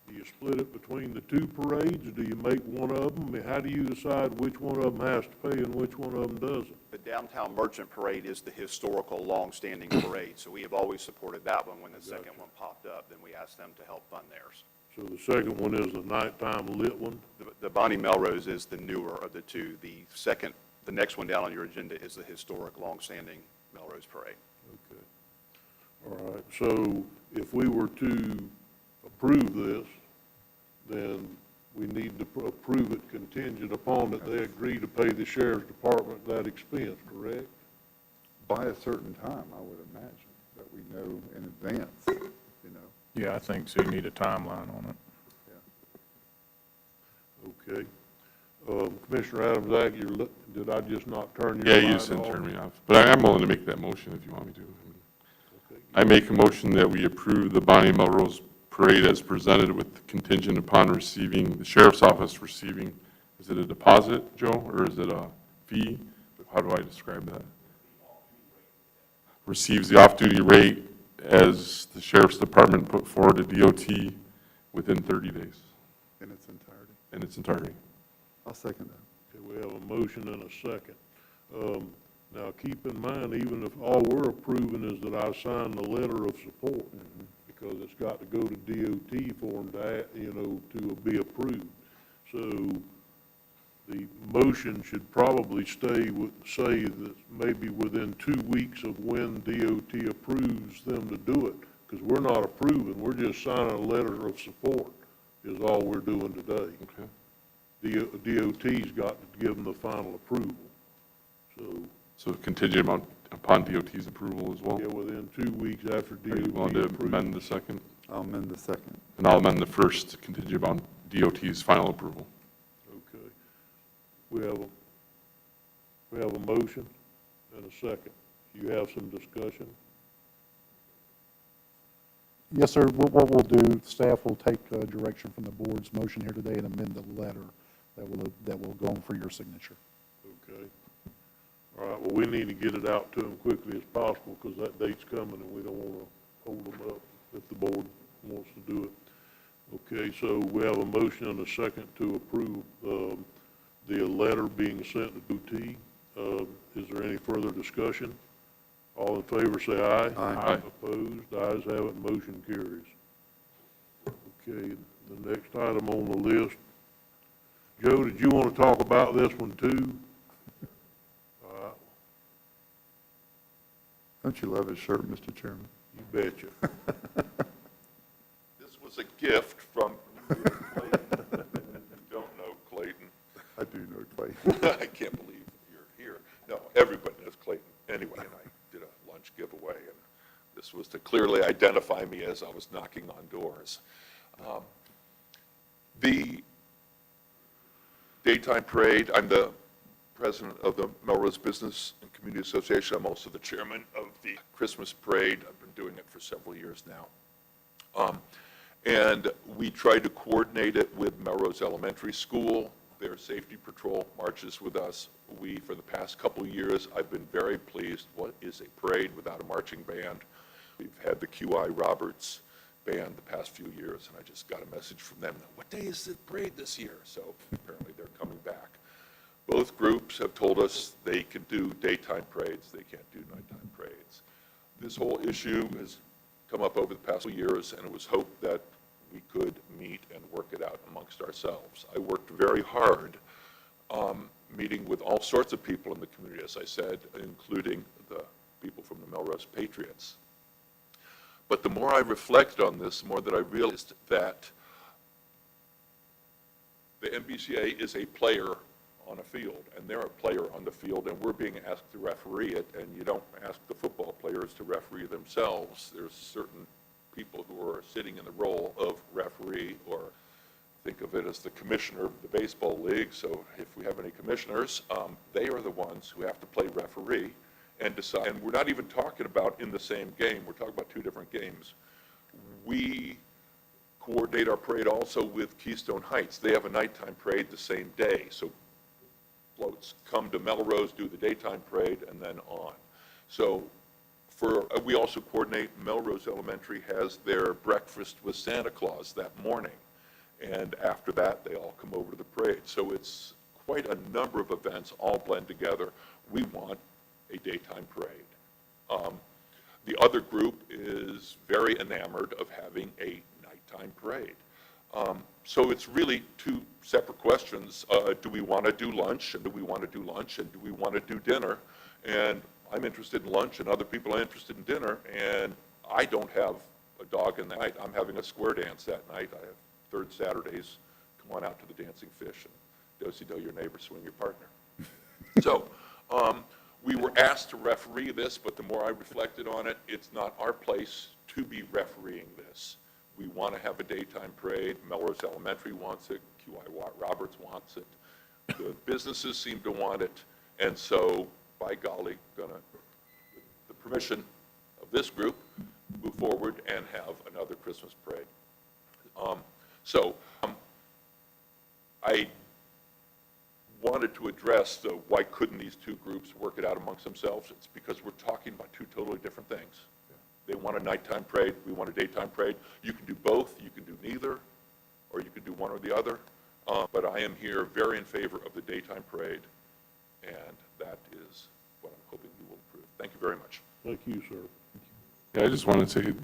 Speaker 2: Do you split it between the 2 parades, or do you make one of them? I mean, how do you decide which one of them has to pay and which one of them doesn't?
Speaker 3: The Downtown Merchant Parade is the historical, long-standing parade, so we have always supported that one. When the second one popped up, then we asked them to help fund theirs.
Speaker 2: So the second one is the nighttime lit one?
Speaker 3: The Bonnie Melrose is the newer of the 2. The next one down on your agenda is the historic, long-standing Melrose Parade.
Speaker 2: Okay. All right, so if we were to approve this, then we need to approve it contingent upon that they agree to pay the sheriff's department that expense, correct?
Speaker 4: By a certain time, I would imagine, that we know in advance, you know.
Speaker 6: Yeah, I think so. You need a timeline on it.
Speaker 2: Okay. Commissioner Adams, did I just not turn your
Speaker 11: Yeah,
Speaker 2: light
Speaker 11: you
Speaker 2: off?
Speaker 11: just didn't turn me off. But I'm willing to make that motion if you want me to.
Speaker 2: Okay.
Speaker 11: I make a motion that we approve the Bonnie Melrose Parade as presented, with contingent upon receiving, the sheriff's office receiving, is it a deposit, Joe, or is it a fee? How do I describe that? Receives the off-duty rate as the sheriff's department put forward to DOT within 30 days,
Speaker 4: In its entirety.
Speaker 11: in its entirety.
Speaker 4: I'll second that.
Speaker 2: Okay, we have a motion and a second. Now, keep in mind, even if all we're approving is that I sign the letter of support, because it's got to go to DOT for them to be approved. So the motion should probably say that maybe within 2 weeks of when DOT approves them to do it, because we're not approving, we're just signing a letter of support is all we're doing today.
Speaker 11: Okay.
Speaker 2: DOT's got to give them the final approval.
Speaker 11: So contingent upon DOT's approval as well?
Speaker 2: Yeah, within 2 weeks after
Speaker 11: Are you
Speaker 2: DOT
Speaker 11: willing to
Speaker 2: approves.
Speaker 11: amend the second?
Speaker 4: I'll amend the second.
Speaker 11: And I'll amend the first contingent upon DOT's final approval.
Speaker 2: Okay. We have a motion and a second. You have some discussion?
Speaker 14: Yes, sir. What we'll do, staff will take direction from the board's motion here today and amend the letter that will go on for your signature.
Speaker 2: Okay. All right, well, we need to get it out to them quickly as possible because that date's coming and we don't want to hold them up if the board wants to do it. Okay, so we have a motion and a second to approve the letter being sent to DOT. Is there any further discussion? All in favor say aye.
Speaker 11: Aye.
Speaker 2: Opposed? Ayes have it, motion carries. Okay, the next item on the list. Joe, did you want to talk about this one too? All right,
Speaker 4: Don't you love his shirt, Mr. Chairman?
Speaker 2: you betcha.
Speaker 16: This was a gift from Clayton. You don't know Clayton.
Speaker 4: I do know Clayton.
Speaker 16: I can't believe you're here. No, everybody knows Clayton anyway, and I did a lunch giveaway, and this was to clearly identify me as I was knocking on doors. The daytime parade, I'm the president of the Melrose Business and Community Association. I'm also the chairman of the Christmas parade. I've been doing it for several years now. And we try to coordinate it with Melrose Elementary School. Their safety patrol marches with us. We, for the past couple of years, I've been very pleased. What is a parade without a marching band? We've had the QI Roberts band the past few years, and I just got a message from them. What day is the parade this year? So apparently they're coming back. Both groups have told us they can do daytime parades. They can't do nighttime parades. This whole issue has come up over the past few years, and it was hoped that we could meet and work it out amongst ourselves. I worked very hard meeting with all sorts of people in the community, as I said, including the people from the Melrose Patriots. But the more I reflected on this, the more that I realized that the MBCA is a player on a field, and they're a player on the field, and we're being asked to referee it, and you don't ask the football players to referee themselves. There's certain people who are sitting in the role of referee, or think of it as the commissioner of the baseball league. So if we have any commissioners, they are the ones who have to play referee and decide. And we're not even talking about in the same game. We're talking about two different games. We coordinate our parade also with Keystone Heights. They have a nighttime parade the same day. So floats come to Melrose, do the daytime parade, and then on. So we also coordinate, Melrose Elementary has their breakfast with Santa Claus that morning. And after that, they all come over to the parade. So it's quite a number of events all blend together. We want a daytime parade. The other group is very enamored of having a nighttime parade. So it's really two separate questions. Do we want to do lunch, and do we want to do lunch, and do we want to do dinner? And I'm interested in lunch, and other people are interested in dinner, and I don't have a dog in the night. I'm having a square dance that night. I have third Saturdays. Come on out to the Dancing Fish and do-si-do your neighbor, swing your partner. So we were asked to referee this, but the more I reflected on it, it's not our place to be refereeing this. We want to have a daytime parade. Melrose Elementary wants it. QI Roberts wants it. The businesses seem to want it. And so, by golly, with the permission of this group, move forward and have another Christmas parade. I wanted to address why couldn't these two groups work it out amongst themselves. It's because we're talking about two totally different things. They want a nighttime parade, we want a daytime parade. You can do both, you can do neither, or you can do one or the other. But I am here very in favor of the daytime parade, and that is what I'm hoping Thank you very much.
Speaker 2: Thank you, sir.
Speaker 11: Yeah, I just want to say,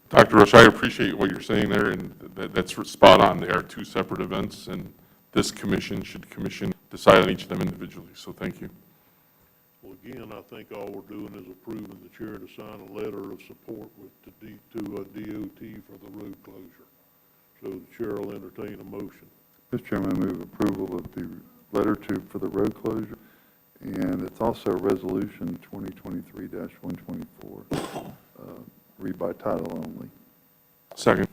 Speaker 11: Dr. Rush, I appreciate what you're saying there, and that's spot on. They are two separate events, and this commission should decide on each of them individually, so thank you.
Speaker 2: Well, again, I think all we're doing is approving the chair to sign a letter of support to DOT for the road closure. So the chair will entertain a motion.
Speaker 4: Mr. Chairman, I move approval of the letter for the road closure, and it's also Resolution 2023-124, read by title only.
Speaker 11: Second.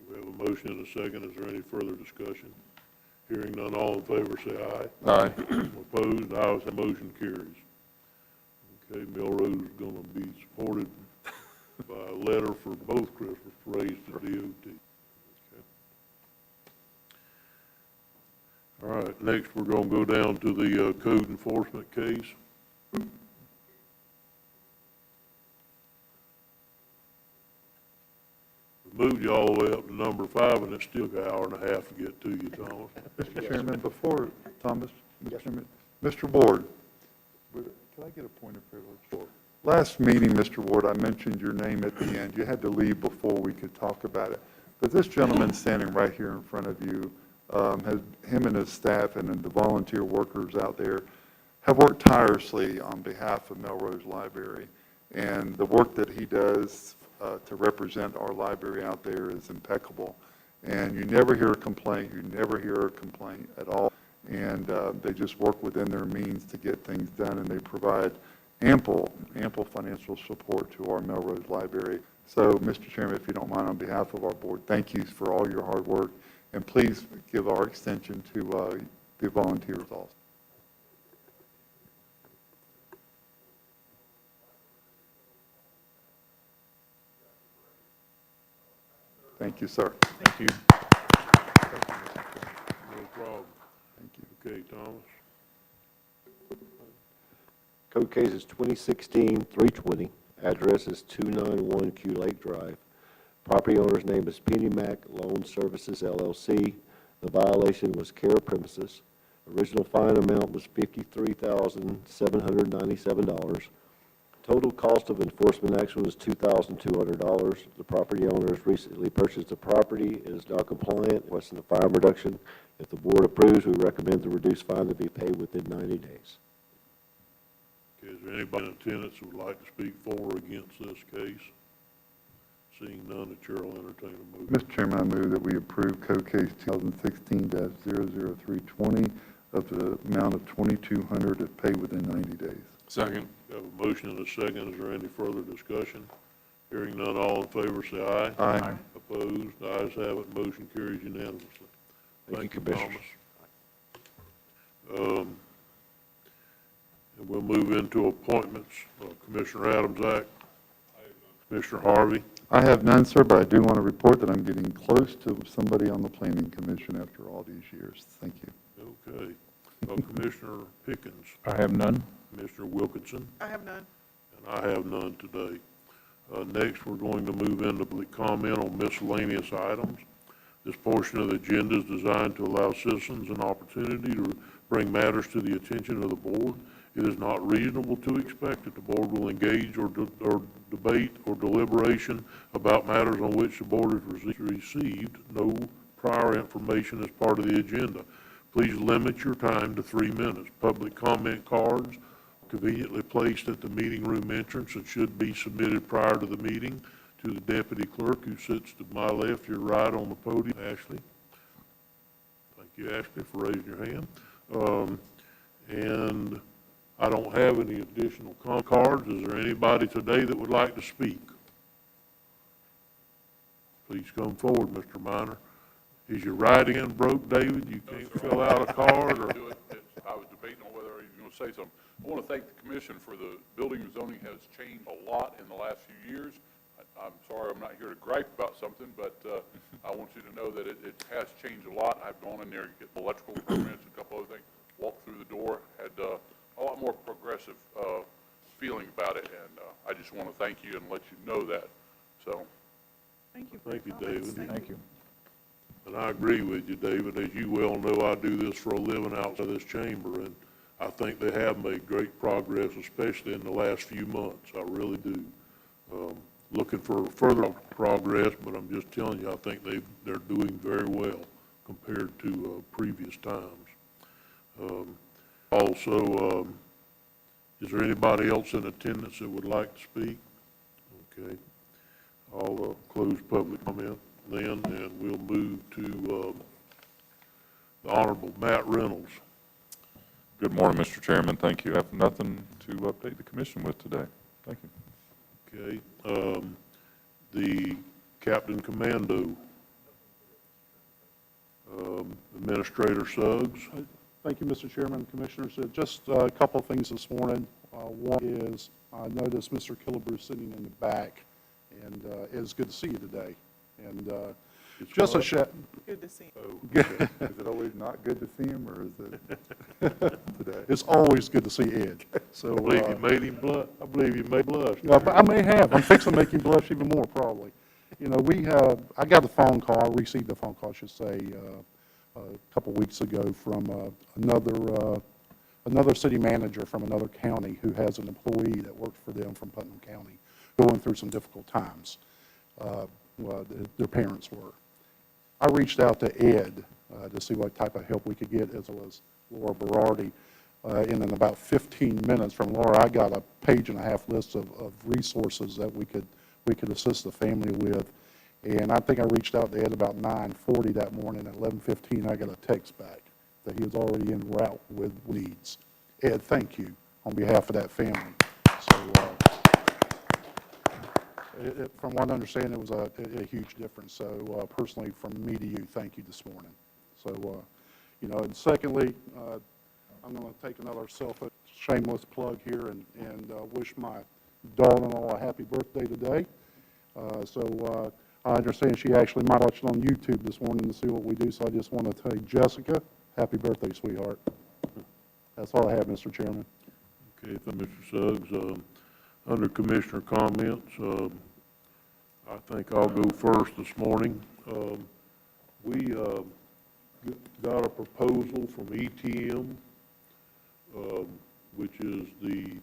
Speaker 2: We have a motion and a second. Is there any further discussion? Hearing none, all in favor say aye.
Speaker 11: Aye.
Speaker 2: Opposed, ayes, the motion carries. Okay, Melrose is going to be supported by a letter for both Christmas parades to DOT. Okay. All right, next we're going to go down to the code enforcement case. We moved you all the way up to number 5, and it still took an hour and a half to get to you, Thomas.
Speaker 4: Mr. Chairman, before Thomas, Mr. Ward, can I get a point of privilege?
Speaker 2: Sure.
Speaker 4: Last meeting, Mr. Ward, I mentioned your name at the end. You had to leave before we could talk about it. But this gentleman standing right here in front of you, him and his staff and the volunteer workers out there have worked tirelessly on behalf of Melrose Library. And the work that he does to represent our library out there is impeccable. And you never hear a complaint. You never hear a complaint at all. And they just work within their means to get things done, and they provide ample financial support to our Melrose Library. So, Mr. Chairman, if you don't mind, on behalf of our board, thank you for all your hard work, and please give our extension to the volunteers also. Thank you, sir.
Speaker 6: Thank you.
Speaker 2: No problem.
Speaker 4: Thank you.
Speaker 2: Okay, Thomas.
Speaker 17: Code case is 2016-320. Address is 291 Q Lake Drive. Property owner's name is Penny Mac Loan Services, LLC. The violation was care premises. Original fine amount was $53,797. Total cost of enforcement action was $2,200. The property owner has recently purchased the property and is now compliant, requesting a fine reduction. If the board approves, we recommend the reduced fine to be paid within 90 days.
Speaker 2: Okay, is there anybody in attendance who would like to speak for or against this case? Seeing none, the chair will entertain a motion.
Speaker 4: Mr. Chairman, I move that we approve code case 2016-00320 of the amount of $2,200 to pay within 90 days.
Speaker 11: Second.
Speaker 2: We have a motion and a second. Is there any further discussion? Hearing none, all in favor say aye.
Speaker 4: Aye.
Speaker 2: Opposed, ayes have it, motion carries unanimously. Thank you, Thomas. And we'll move into appointments. Commissioner Adams Act. Commissioner Harvey.
Speaker 4: I have none, sir, but I do want to report that I'm getting close to somebody on the planning commission after all these years. Thank you.
Speaker 2: Okay. Commissioner Pickens.
Speaker 6: I have none.
Speaker 2: Commissioner Wilkinson.
Speaker 15: I have none.
Speaker 2: And I have none today. Next, we're going to move into public comment on miscellaneous items. This portion of the agenda is designed to allow citizens an opportunity to bring matters to the attention of the board. It is not reasonable to expect that the board will engage or debate or deliberation about matters on which the board has received no prior information as part of the agenda. Please limit your time to 3 minutes. Public comment cards conveniently placed at the meeting room entrance and should be submitted prior to the meeting to the deputy clerk who sits to my left, your right on the podium, Ashley. Thank you, Ashley, for raising your hand. And I don't have any additional cards. Is there anybody today that would like to speak? Please come forward, Mr. Minor. Is your right hand broke, David? You can't fill out a card? Or?
Speaker 18: I was debating on whether I was going to say something. I want to thank the commission for the building and zoning has changed a lot in the last few years. I'm sorry I'm not here to gripe about something, but I want you to know that it has changed a lot. I've gone in there to get electrical permits, a couple other things, walked through the door, had a lot more progressive feeling about it, and I just want to thank you and let you know that. So,
Speaker 15: Thank you.
Speaker 2: Thank you, David.
Speaker 6: Thank you.
Speaker 2: And I agree with you, David. As you well know, I do this for a living outside this chamber, and I think they have made great progress, especially in the last few months. I really do. Looking for further progress, but I'm just telling you, I think they're doing very well compared to previous times. Also, is there anybody else in attendance that would like to speak? Okay. I'll close public comment then, and we'll move to the Honorable Matt Reynolds.
Speaker 19: Good morning, Mr. Chairman. Thank you. I have nothing to update the commission with today. Thank you.
Speaker 2: Okay. The Captain Commando, Administrator Suggs.
Speaker 14: Thank you, Mr. Chairman, Commissioners. Just a couple of things this morning. One is I noticed Mr. Killebrew sitting in the back, and it's good to see you today. And just a shout.
Speaker 8: Good to see you.
Speaker 2: Oh, okay.
Speaker 4: Is it always not good to see him, or is it today?
Speaker 14: It's always good to see Ed. So
Speaker 2: I believe you made him blush. I believe you made blush.
Speaker 14: I may have. I'm fixing to make him blush even more, probably. You know, I got a phone call. I received a phone call, I should say, a couple weeks ago from another city manager from another county who has an employee that works for them from Putnam County going through some difficult times. Their parents were. I reached out to Ed to see what type of help we could get, as well as Laura Berardi. And in about 15 minutes from Laura, I got a page-and-a-half list of resources that we could assist the family with. And I think I reached out to Ed about 9:40 that morning. At 11:15, I got a text back that he was already en route with needs. Ed, thank you on behalf of that family. So, from what I understand, it was a huge difference. So, personally, from me to you, thank you this morning. So, you know, and secondly, I'm going to take another shameless plug here and wish my daughter-in-law a happy birthday today. So I understand she actually might watch it on YouTube this morning to see what we do. So I just want to tell you, Jessica, happy birthday, sweetheart. That's all I have, Mr. Chairman.
Speaker 2: Okay, thank you, Mr. Suggs. Under Commissioner comments, I think I'll go first this morning. We got a proposal from ETM, which is the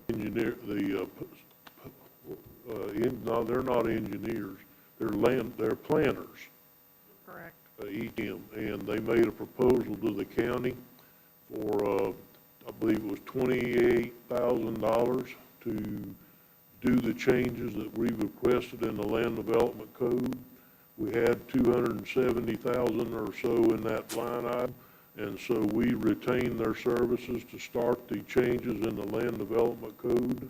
Speaker 2: engineer, no, they're not engineers, they're planners.
Speaker 8: Correct.
Speaker 2: ETM, and they made a proposal to the county for, I believe it was $28,000 to do the changes that we requested in the land development code. We had $270,000 or so in that line item, and so we retained their services to start the changes in the land development code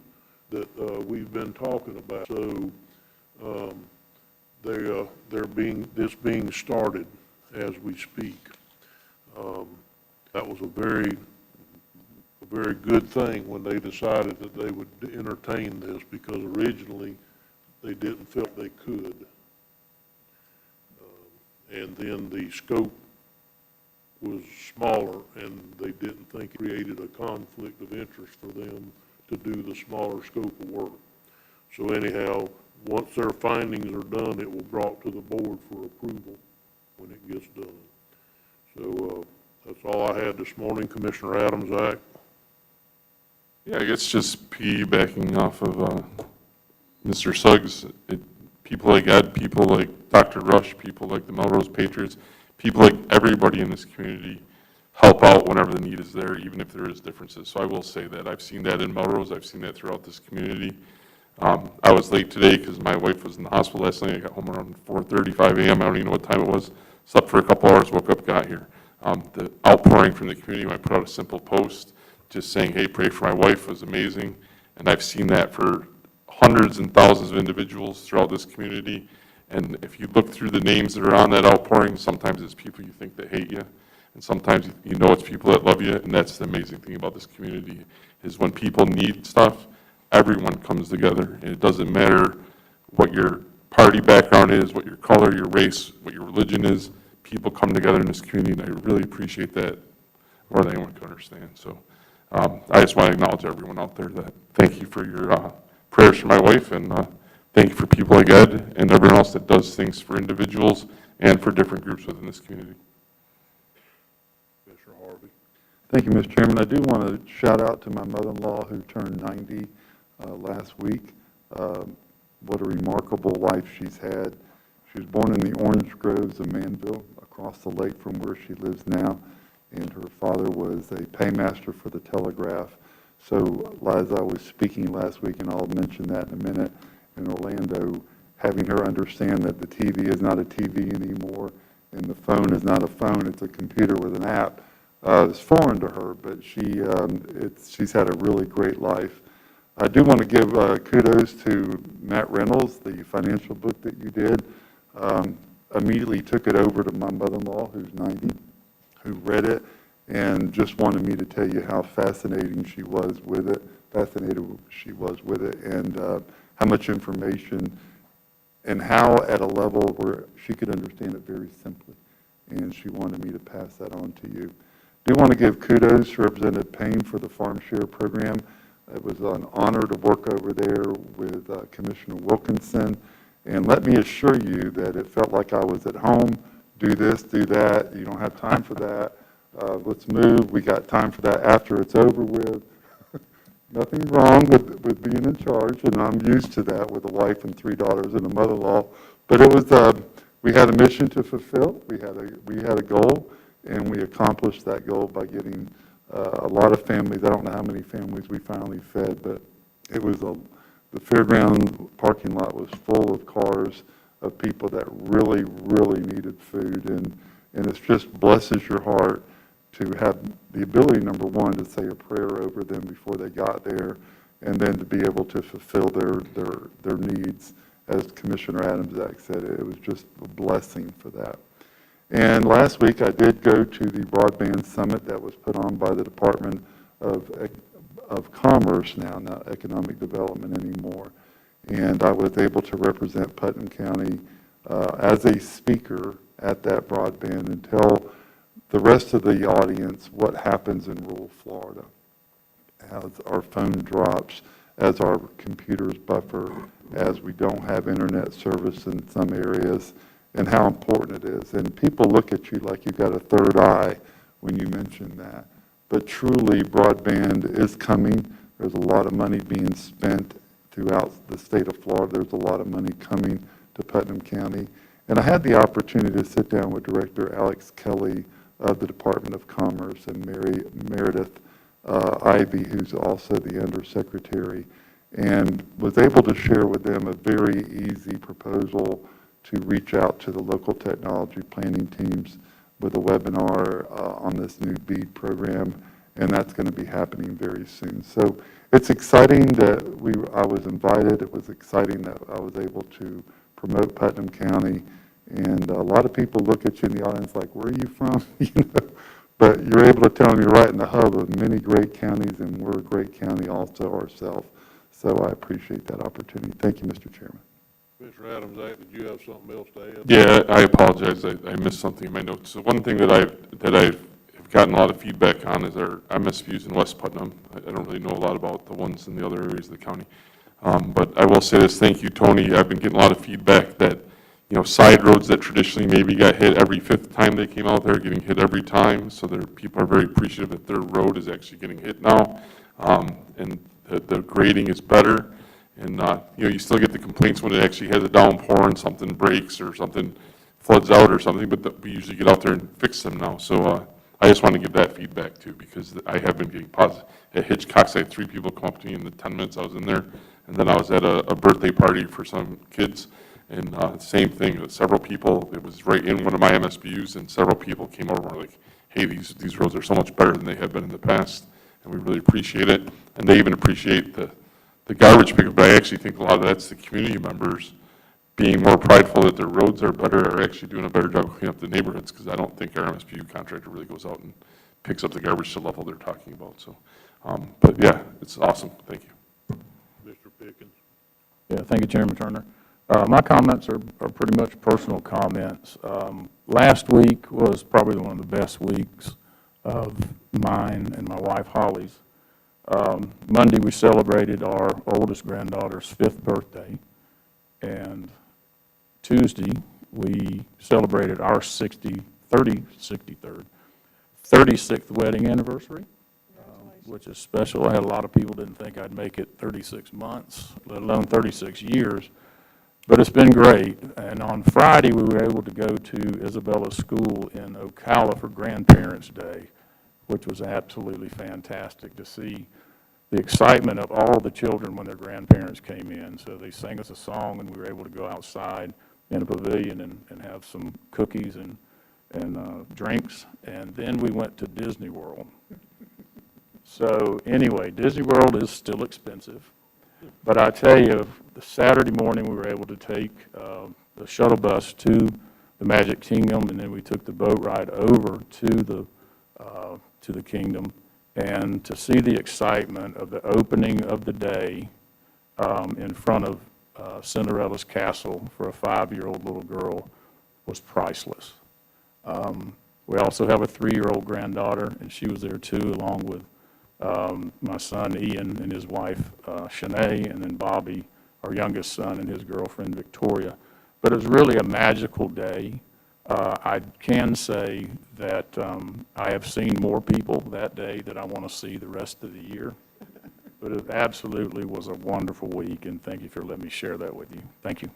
Speaker 2: that we've been talking about. So this being started as we speak. That was a very good thing when they decided that they would entertain this, because originally they didn't feel they could. And then the scope was smaller, and they didn't think it created a conflict of interest for them to do the smaller scope of work. So anyhow, once their findings are done, it will be brought to the board for approval when it gets done. So that's all I had this morning. Commissioner Adams, Act.
Speaker 11: Yeah, I guess just piggybacking off of Mr. Suggs, people like Ed, people like Dr. Rush, people like the Melrose Patriots, people like everybody in this community help out whenever the need is there, even if there is differences. So I will say that. I've seen that in Melrose. I've seen that throughout this community. I was late today because my wife was in the hospital last night. I got home around 4:35 a.m. I don't even know what time it was. Slept for a couple hours, woke up, got here. The outpouring from the community when I put out a simple post just saying, hey, pray for my wife, was amazing. And I've seen that for hundreds and thousands of individuals throughout this community. And if you look through the names that are on that outpouring, sometimes it's people you think that hate you, and sometimes you know it's people that love you. And that's the amazing thing about this community, is when people need stuff, everyone comes together. And it doesn't matter what your party background is, what your color, your race, what your religion is. People come together in this community, and I really appreciate that more than anyone can understand. So I just want to acknowledge everyone out there that thank you for your prayers for my wife, and thank you for people like Ed and everyone else that does things for individuals and for different groups within this community.
Speaker 2: Commissioner Harvey.
Speaker 4: Thank you, Mr. Chairman. I do want to shout out to my mother-in-law who turned 90 last week. What a remarkable life she's had. She was born in the Orange Groves of Manville, across the lake from where she lives now, and her father was a paymaster for the Telegraph. So as I was speaking last week, and I'll mention that in a minute, in Orlando, having her understand that the TV is not a TV anymore, and the phone is not a phone, it's a computer with an app, is foreign to her, but she's had a really great life. I do want to give kudos to Matt Reynolds, the financial book that you did. Immediately took it over to my mother-in-law, who's 90, who read it and just wanted me to tell you how fascinated she was with it, and how much information, and how at a level where she could understand it very simply. And she wanted me to pass that on to you. I do want to give kudos to Representative Payne for the Farm Share Program. It was an honor to work over there with Commissioner Wilkinson. And let me assure you that it felt like I was at home. Do this, do that. You don't have time for that. Let's move. We got time for that after it's over with. Nothing wrong with being in charge, and I'm used to that with a wife and 3 daughters and a mother-in-law. But it was we had a mission to fulfill. We had a goal, and we accomplished that goal by getting a lot of families. I don't know how many families we finally fed, but it was the fairground parking lot was full of cars of people that really, really needed food, and it just blesses your heart to have the ability, number one, to say a prayer over them before they got there, and then to be able to fulfill their needs. As Commissioner Adams said, it was just a blessing for that. And last week I did go to the Broadband Summit that was put on by the Department of Commerce now, not Economic Development anymore. And I was able to represent Putnam County as a speaker at that broadband and tell the rest of the audience what happens in rural Florida as our phone drops, as our computers buffer, as we don't have internet service in some areas, and how important it is. And people look at you like you got a third eye when you mention that. But truly, broadband is coming. There's a lot of money being spent throughout the state of Florida. There's a lot of money coming to Putnam County. And I had the opportunity to sit down with Director Alex Kelly of the Department of Commerce and Meredith Ivy, who's also the Undersecretary, and was able to share with them a very easy proposal to reach out to the local technology planning teams with a webinar on this new BEAD program, and that's going to be happening very soon. So it's exciting that I was invited. It was exciting that I was able to promote Putnam County, and a lot of people look at you in the audience like, where are you from? But you're able to tell them you're right in the hub of many great counties, and we're a great county also ourselves. So I appreciate that opportunity. Thank you, Mr. Chairman.
Speaker 2: Mr. Adams, did you have something else to add?
Speaker 11: Yeah, I apologize. I missed something in my notes. So one thing that I've gotten a lot of feedback on is our MSVUs in West Putnam. I don't really know a lot about the ones in the other areas of the county. But I will say this, thank you, Tony. I've been getting a lot of feedback that, side roads that traditionally maybe got hit every 5th time they came out there are getting hit every time. So people are very appreciative that their road is actually getting hit now. And the grading is better. And, you still get the complaints when it actually has a downpour and something breaks or something floods out or something, but we usually get out there and fix them now. So I just want to give that feedback too, because I have been getting positive. At Hitchcock's, I had 3 people come up to me in the 10 minutes I was in there. And then I was at a birthday party for some kids, and same thing, several people, it was right in one of my MSBUs, and several people came over and were like, hey, these roads are so much better than they have been in the past, and we really appreciate it. And they even appreciate the garbage pickup, but I actually think a lot of that's the community members being more prideful that their roads are better, or actually doing a better job of cleaning up the neighborhoods, because I don't think our MSPU contractor really goes out and picks up the garbage to the level they're talking about. So, but yeah, it's awesome. Thank you.
Speaker 2: Mr. Pickens.
Speaker 6: Yeah, thank you, Chairman Turner. My comments are pretty much personal comments. Last week was probably one of the best weeks of mine and my wife Holly's. Monday we celebrated our oldest granddaughter's 5th birthday, and Tuesday we celebrated our 63rd 36th wedding anniversary, which is special. I had a lot of people didn't think I'd make it 36 months, let alone 36 years. But it's been great. And on Friday, we were able to go to Isabella's school in Ocala for Grandparents' Day, which was absolutely fantastic to see the excitement of all the children when their grandparents came in. So they sang us a song, and we were able to go outside in a pavilion and have some cookies and drinks. And then we went to Disney World. So anyway, Disney World is still expensive. But I tell you, the Saturday morning, we were able to take the shuttle bus to the Magic Kingdom, and then we took the boat ride over to the kingdom. And to see the excitement of the opening of the day in front of Cinderella's castle for a 5-year-old little girl was priceless. We also have a 3-year-old granddaughter, and she was there too, along with my son Ian and his wife Shanae, and then Bobby, our youngest son, and his girlfriend Victoria. But it was really a magical day. I can say that I have seen more people that day that I want to see the rest of the year. But it absolutely was a wonderful week, and thank you for letting me share that with you. Thank you.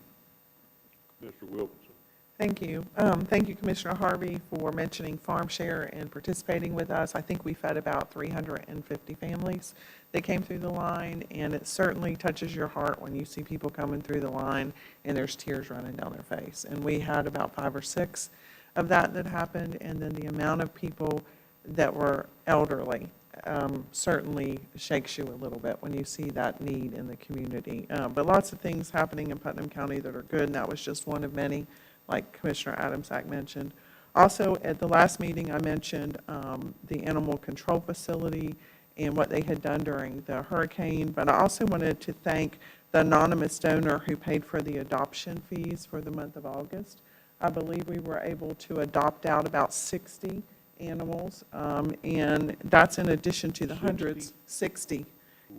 Speaker 11: Mr. Wilkinson.
Speaker 8: Thank you. Thank you, Commissioner Harvey, for mentioning Farm Share and participating with us. I think we fed about 350 families that came through the line, and it certainly touches your heart when you see people coming through the line and there's tears running down their face. And we had about 5 or 6 of that happened, and then the amount of people that were elderly certainly shakes you a little bit when you see that need in the community. But lots of things happening in Putnam County that are good, and that was just one of many, like Commissioner Adamsack mentioned. Also, at the last meeting, I mentioned the animal control facility and what they had done during the hurricane, but I also wanted to thank the anonymous donor who paid for the adoption fees for the month of August. I believe we were able to adopt out about 60 animals, and that's in addition to the hundreds. 60.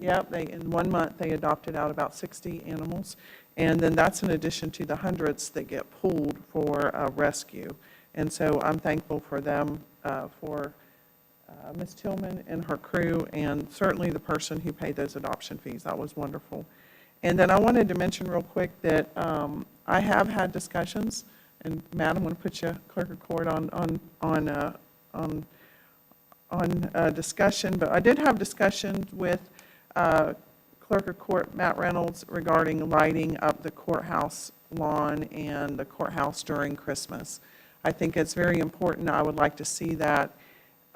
Speaker 8: Yep, in 1 month, they adopted out about 60 animals. And then that's in addition to the hundreds that get pulled for rescue. And so I'm thankful for them, for Ms. Tillman and her crew, and certainly the person who paid those adoption fees. That was wonderful. And then I wanted to mention real quick that I have had discussions, and Matt, I'm going to put you, Clerk of Court, on discussion, but I did have discussions with Clerk of Court Matt Reynolds regarding lighting up the courthouse lawn and the courthouse during Christmas. I think it's very important. I would like to see that.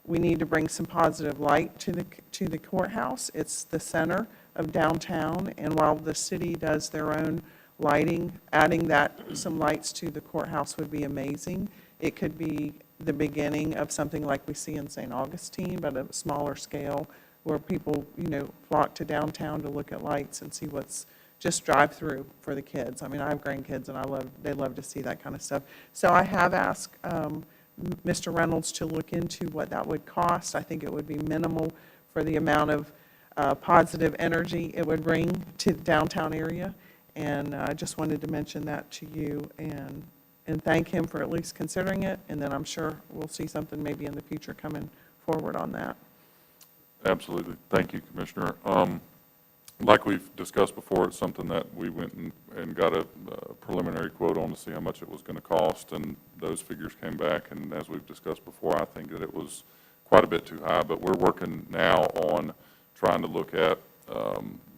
Speaker 8: We need to bring some positive light to the courthouse. It's the center of downtown, and while the city does their own lighting, adding some lights to the courthouse would be amazing. It could be the beginning of something like we see in St. Augustine, but at a smaller scale, where people, flock to downtown to look at lights and see what's just drive through for the kids. I mean, I have grandkids, and they love to see that kind of stuff. So I have asked Mr. Reynolds to look into what that would cost. I think it would be minimal for the amount of positive energy it would bring to the downtown area. And I just wanted to mention that to you and thank him for at least considering it. And then I'm sure we'll see something maybe in the future coming forward on that.
Speaker 19: Absolutely. Thank you, Commissioner. Like we've discussed before, it's something that we went and got a preliminary quote on to see how much it was going to cost, and those figures came back, and as we've discussed before, I think that it was quite a bit too high, but we're working now on trying to look at,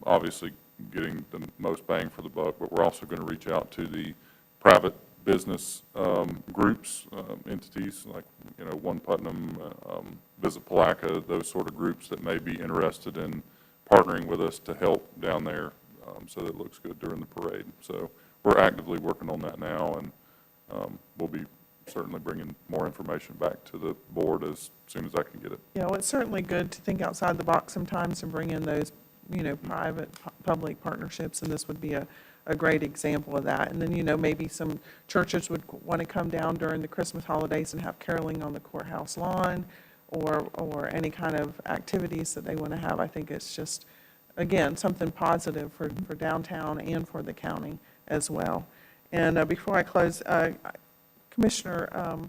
Speaker 19: obviously, getting the most bang for the buck, but we're also going to reach out to the private business groups, entities like, One Putnam, Visit Palaca, those sort of groups that may be interested in partnering with us to help down there so that it looks good during the parade. So we're actively working on that now, and we'll be certainly bringing more information back to the board as soon as I can get it.
Speaker 8: Yeah, well, it's certainly good to think outside the box sometimes and bring in those, private-public partnerships, and this would be a great example of that. And then, maybe some churches would want to come down during the Christmas holidays and have caroling on the courthouse lawn, or any kind of activities that they want to have. I think it's just, again, something positive for downtown and for the county as well. And before I close, Commissioner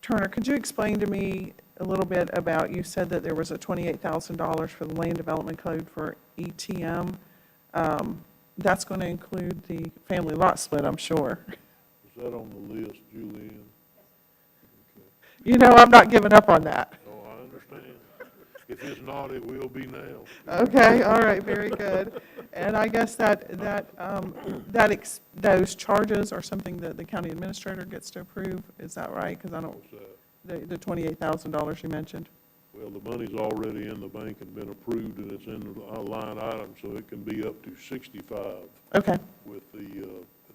Speaker 8: Turner, could you explain to me
Speaker 5: a little bit about, you said that there was a $28,000 for the Land Development Code for ETM. That's going to include the family lot split, I'm sure.
Speaker 2: Is that on the list, Julianne?
Speaker 5: You know, I'm not giving up on that.
Speaker 2: Oh, I understand. If it's not, it will be now.
Speaker 5: Okay, all right, very good. And I guess those charges are something that the county administrator gets to approve, is that right? Because I don't, the $28,000 you mentioned.
Speaker 2: Well, the money's already in the bank and been approved, and it's in the line item, so it can be up to 65.
Speaker 5: Okay.
Speaker 2: With the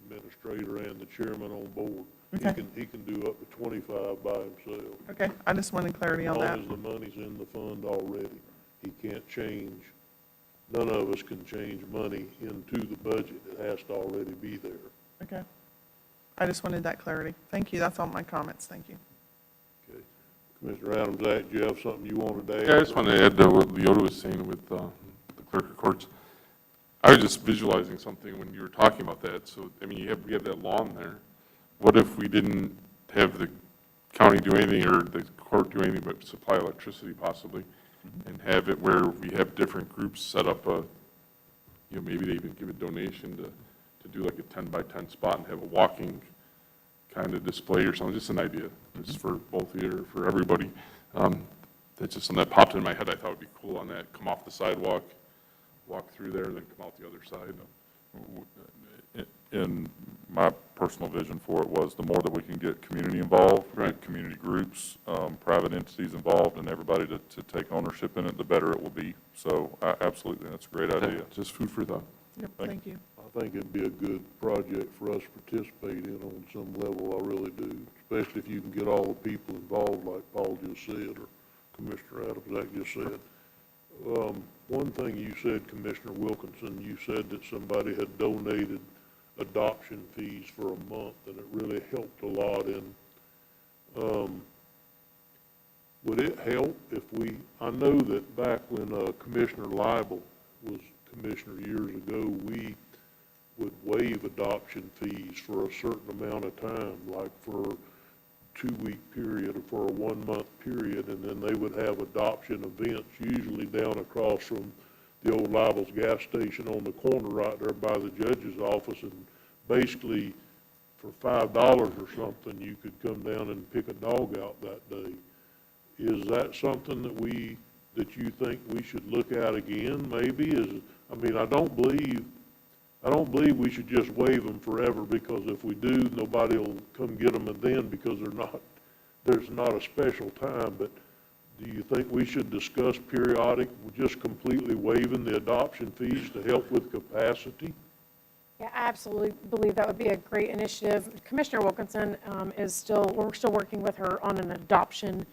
Speaker 2: administrator and the chairman on board.
Speaker 5: Okay.
Speaker 2: He can do up to 25 by himself.
Speaker 5: Okay, I just wanted clarity on that.
Speaker 2: As long as the money's in the fund already. He can't change, none of us can change money into the budget. It has to already be there.
Speaker 5: Okay. I just wanted that clarity. Thank you, that's all my comments, thank you.
Speaker 2: Okay. Commissioner Adams, do you have something you wanted to add?
Speaker 11: Yeah, I just want to add to what Leota was saying with the clerk of courts. I was just visualizing something when you were talking about that. So, I mean, we have that lawn there. What if we didn't have the county do anything or the court do anything but supply electricity possibly, and have it where we have different groups set up maybe they even give a donation to do like a 10 by 10 spot and have a walking kind of display or something. Just an idea. It's for both of you or for everybody. That's just something that popped in my head. I thought would be cool on that. Come off the sidewalk, walk through there, then come out the other side.
Speaker 19: And my personal vision for it was the more that we can get community involved,
Speaker 11: Right.
Speaker 19: get community groups, private entities involved, and everybody to take ownership in it, the better it will be. So absolutely, that's a great idea.
Speaker 11: Just food for thought.
Speaker 5: Yep, thank you.
Speaker 2: I think it'd be a good project for us to participate in on some level, I really do, especially if you can get all the people involved like Paul just said, or Commissioner Adams just said. One thing you said, Commissioner Wilkinson, you said that somebody had donated adoption fees for a month, and it really helped a lot. And would it help if I know that back when Commissioner Lible was commissioner years ago, we would waive adoption fees for a certain amount of time, like for a 2-week period or for a 1-month period, and then they would have adoption events, usually down across from the old Libel's gas station on the corner right there by the judge's office, and basically for $5 or something, you could come down and pick a dog out that day. Is that something that you think we should look at again, maybe? I don't believe we should just waive them forever, because if we do, nobody will come get them then because there's not a special time. But do you think we should discuss periodic, just completely waiving the adoption fees to help with capacity?
Speaker 13: Yeah, I absolutely believe that would be a great initiative. Commissioner Wilkinson we're still working with her on an adoption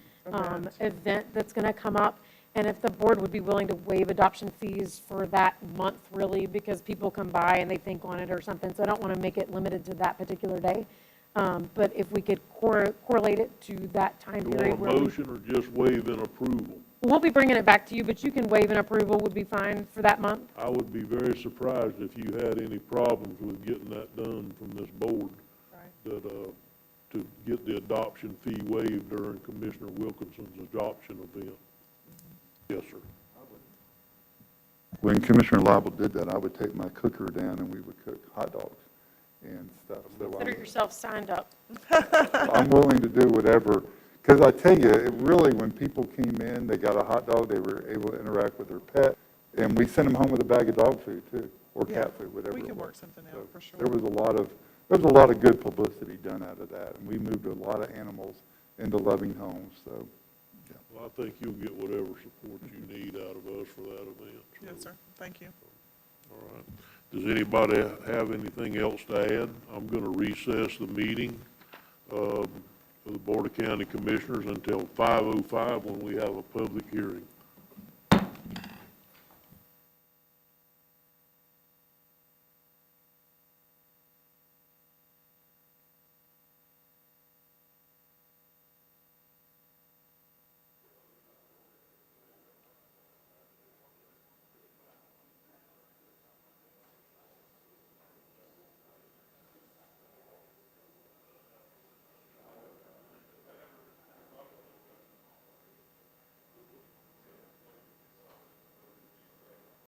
Speaker 13: event that's going to come up. And if the board would be willing to waive adoption fees for that month, really, because people come by and they think on it or something. So I don't want to make it limited to that particular day. But if we could correlate it to that time period.
Speaker 2: You want a motion or just waive in approval?
Speaker 13: We'll be bringing it back to you, but you can waive an approval would be fine for that month.
Speaker 2: I would be very surprised if you had any problems with getting that done from this board. Right. To get the adoption fee waived during Commissioner Wilkinson's adoption event. Yes, sir.
Speaker 4: When Commissioner Lible did that, I would take my cooker down and we would cook hot dogs and stuff. So
Speaker 13: Consider yourself signed up.
Speaker 4: I'm willing to do whatever, because I tell you, it really, when people came in, they got a hot dog, they were able to interact with their pet, and we sent them home with a bag of dog food too, or cat food, whatever.
Speaker 5: We
Speaker 4: it
Speaker 5: can
Speaker 4: was.
Speaker 5: work something out, for sure.
Speaker 4: There was a lot of good publicity done out of that, and we moved a lot of animals into loving homes. So, yeah.
Speaker 2: Well, I think you'll get whatever support you need out of us for that event. So.
Speaker 5: Yes, sir. Thank you.
Speaker 2: All right. Does anybody have anything else to add? I'm going to recess the meeting of the Board of County Commissioners until 5:05 when we have a public hearing.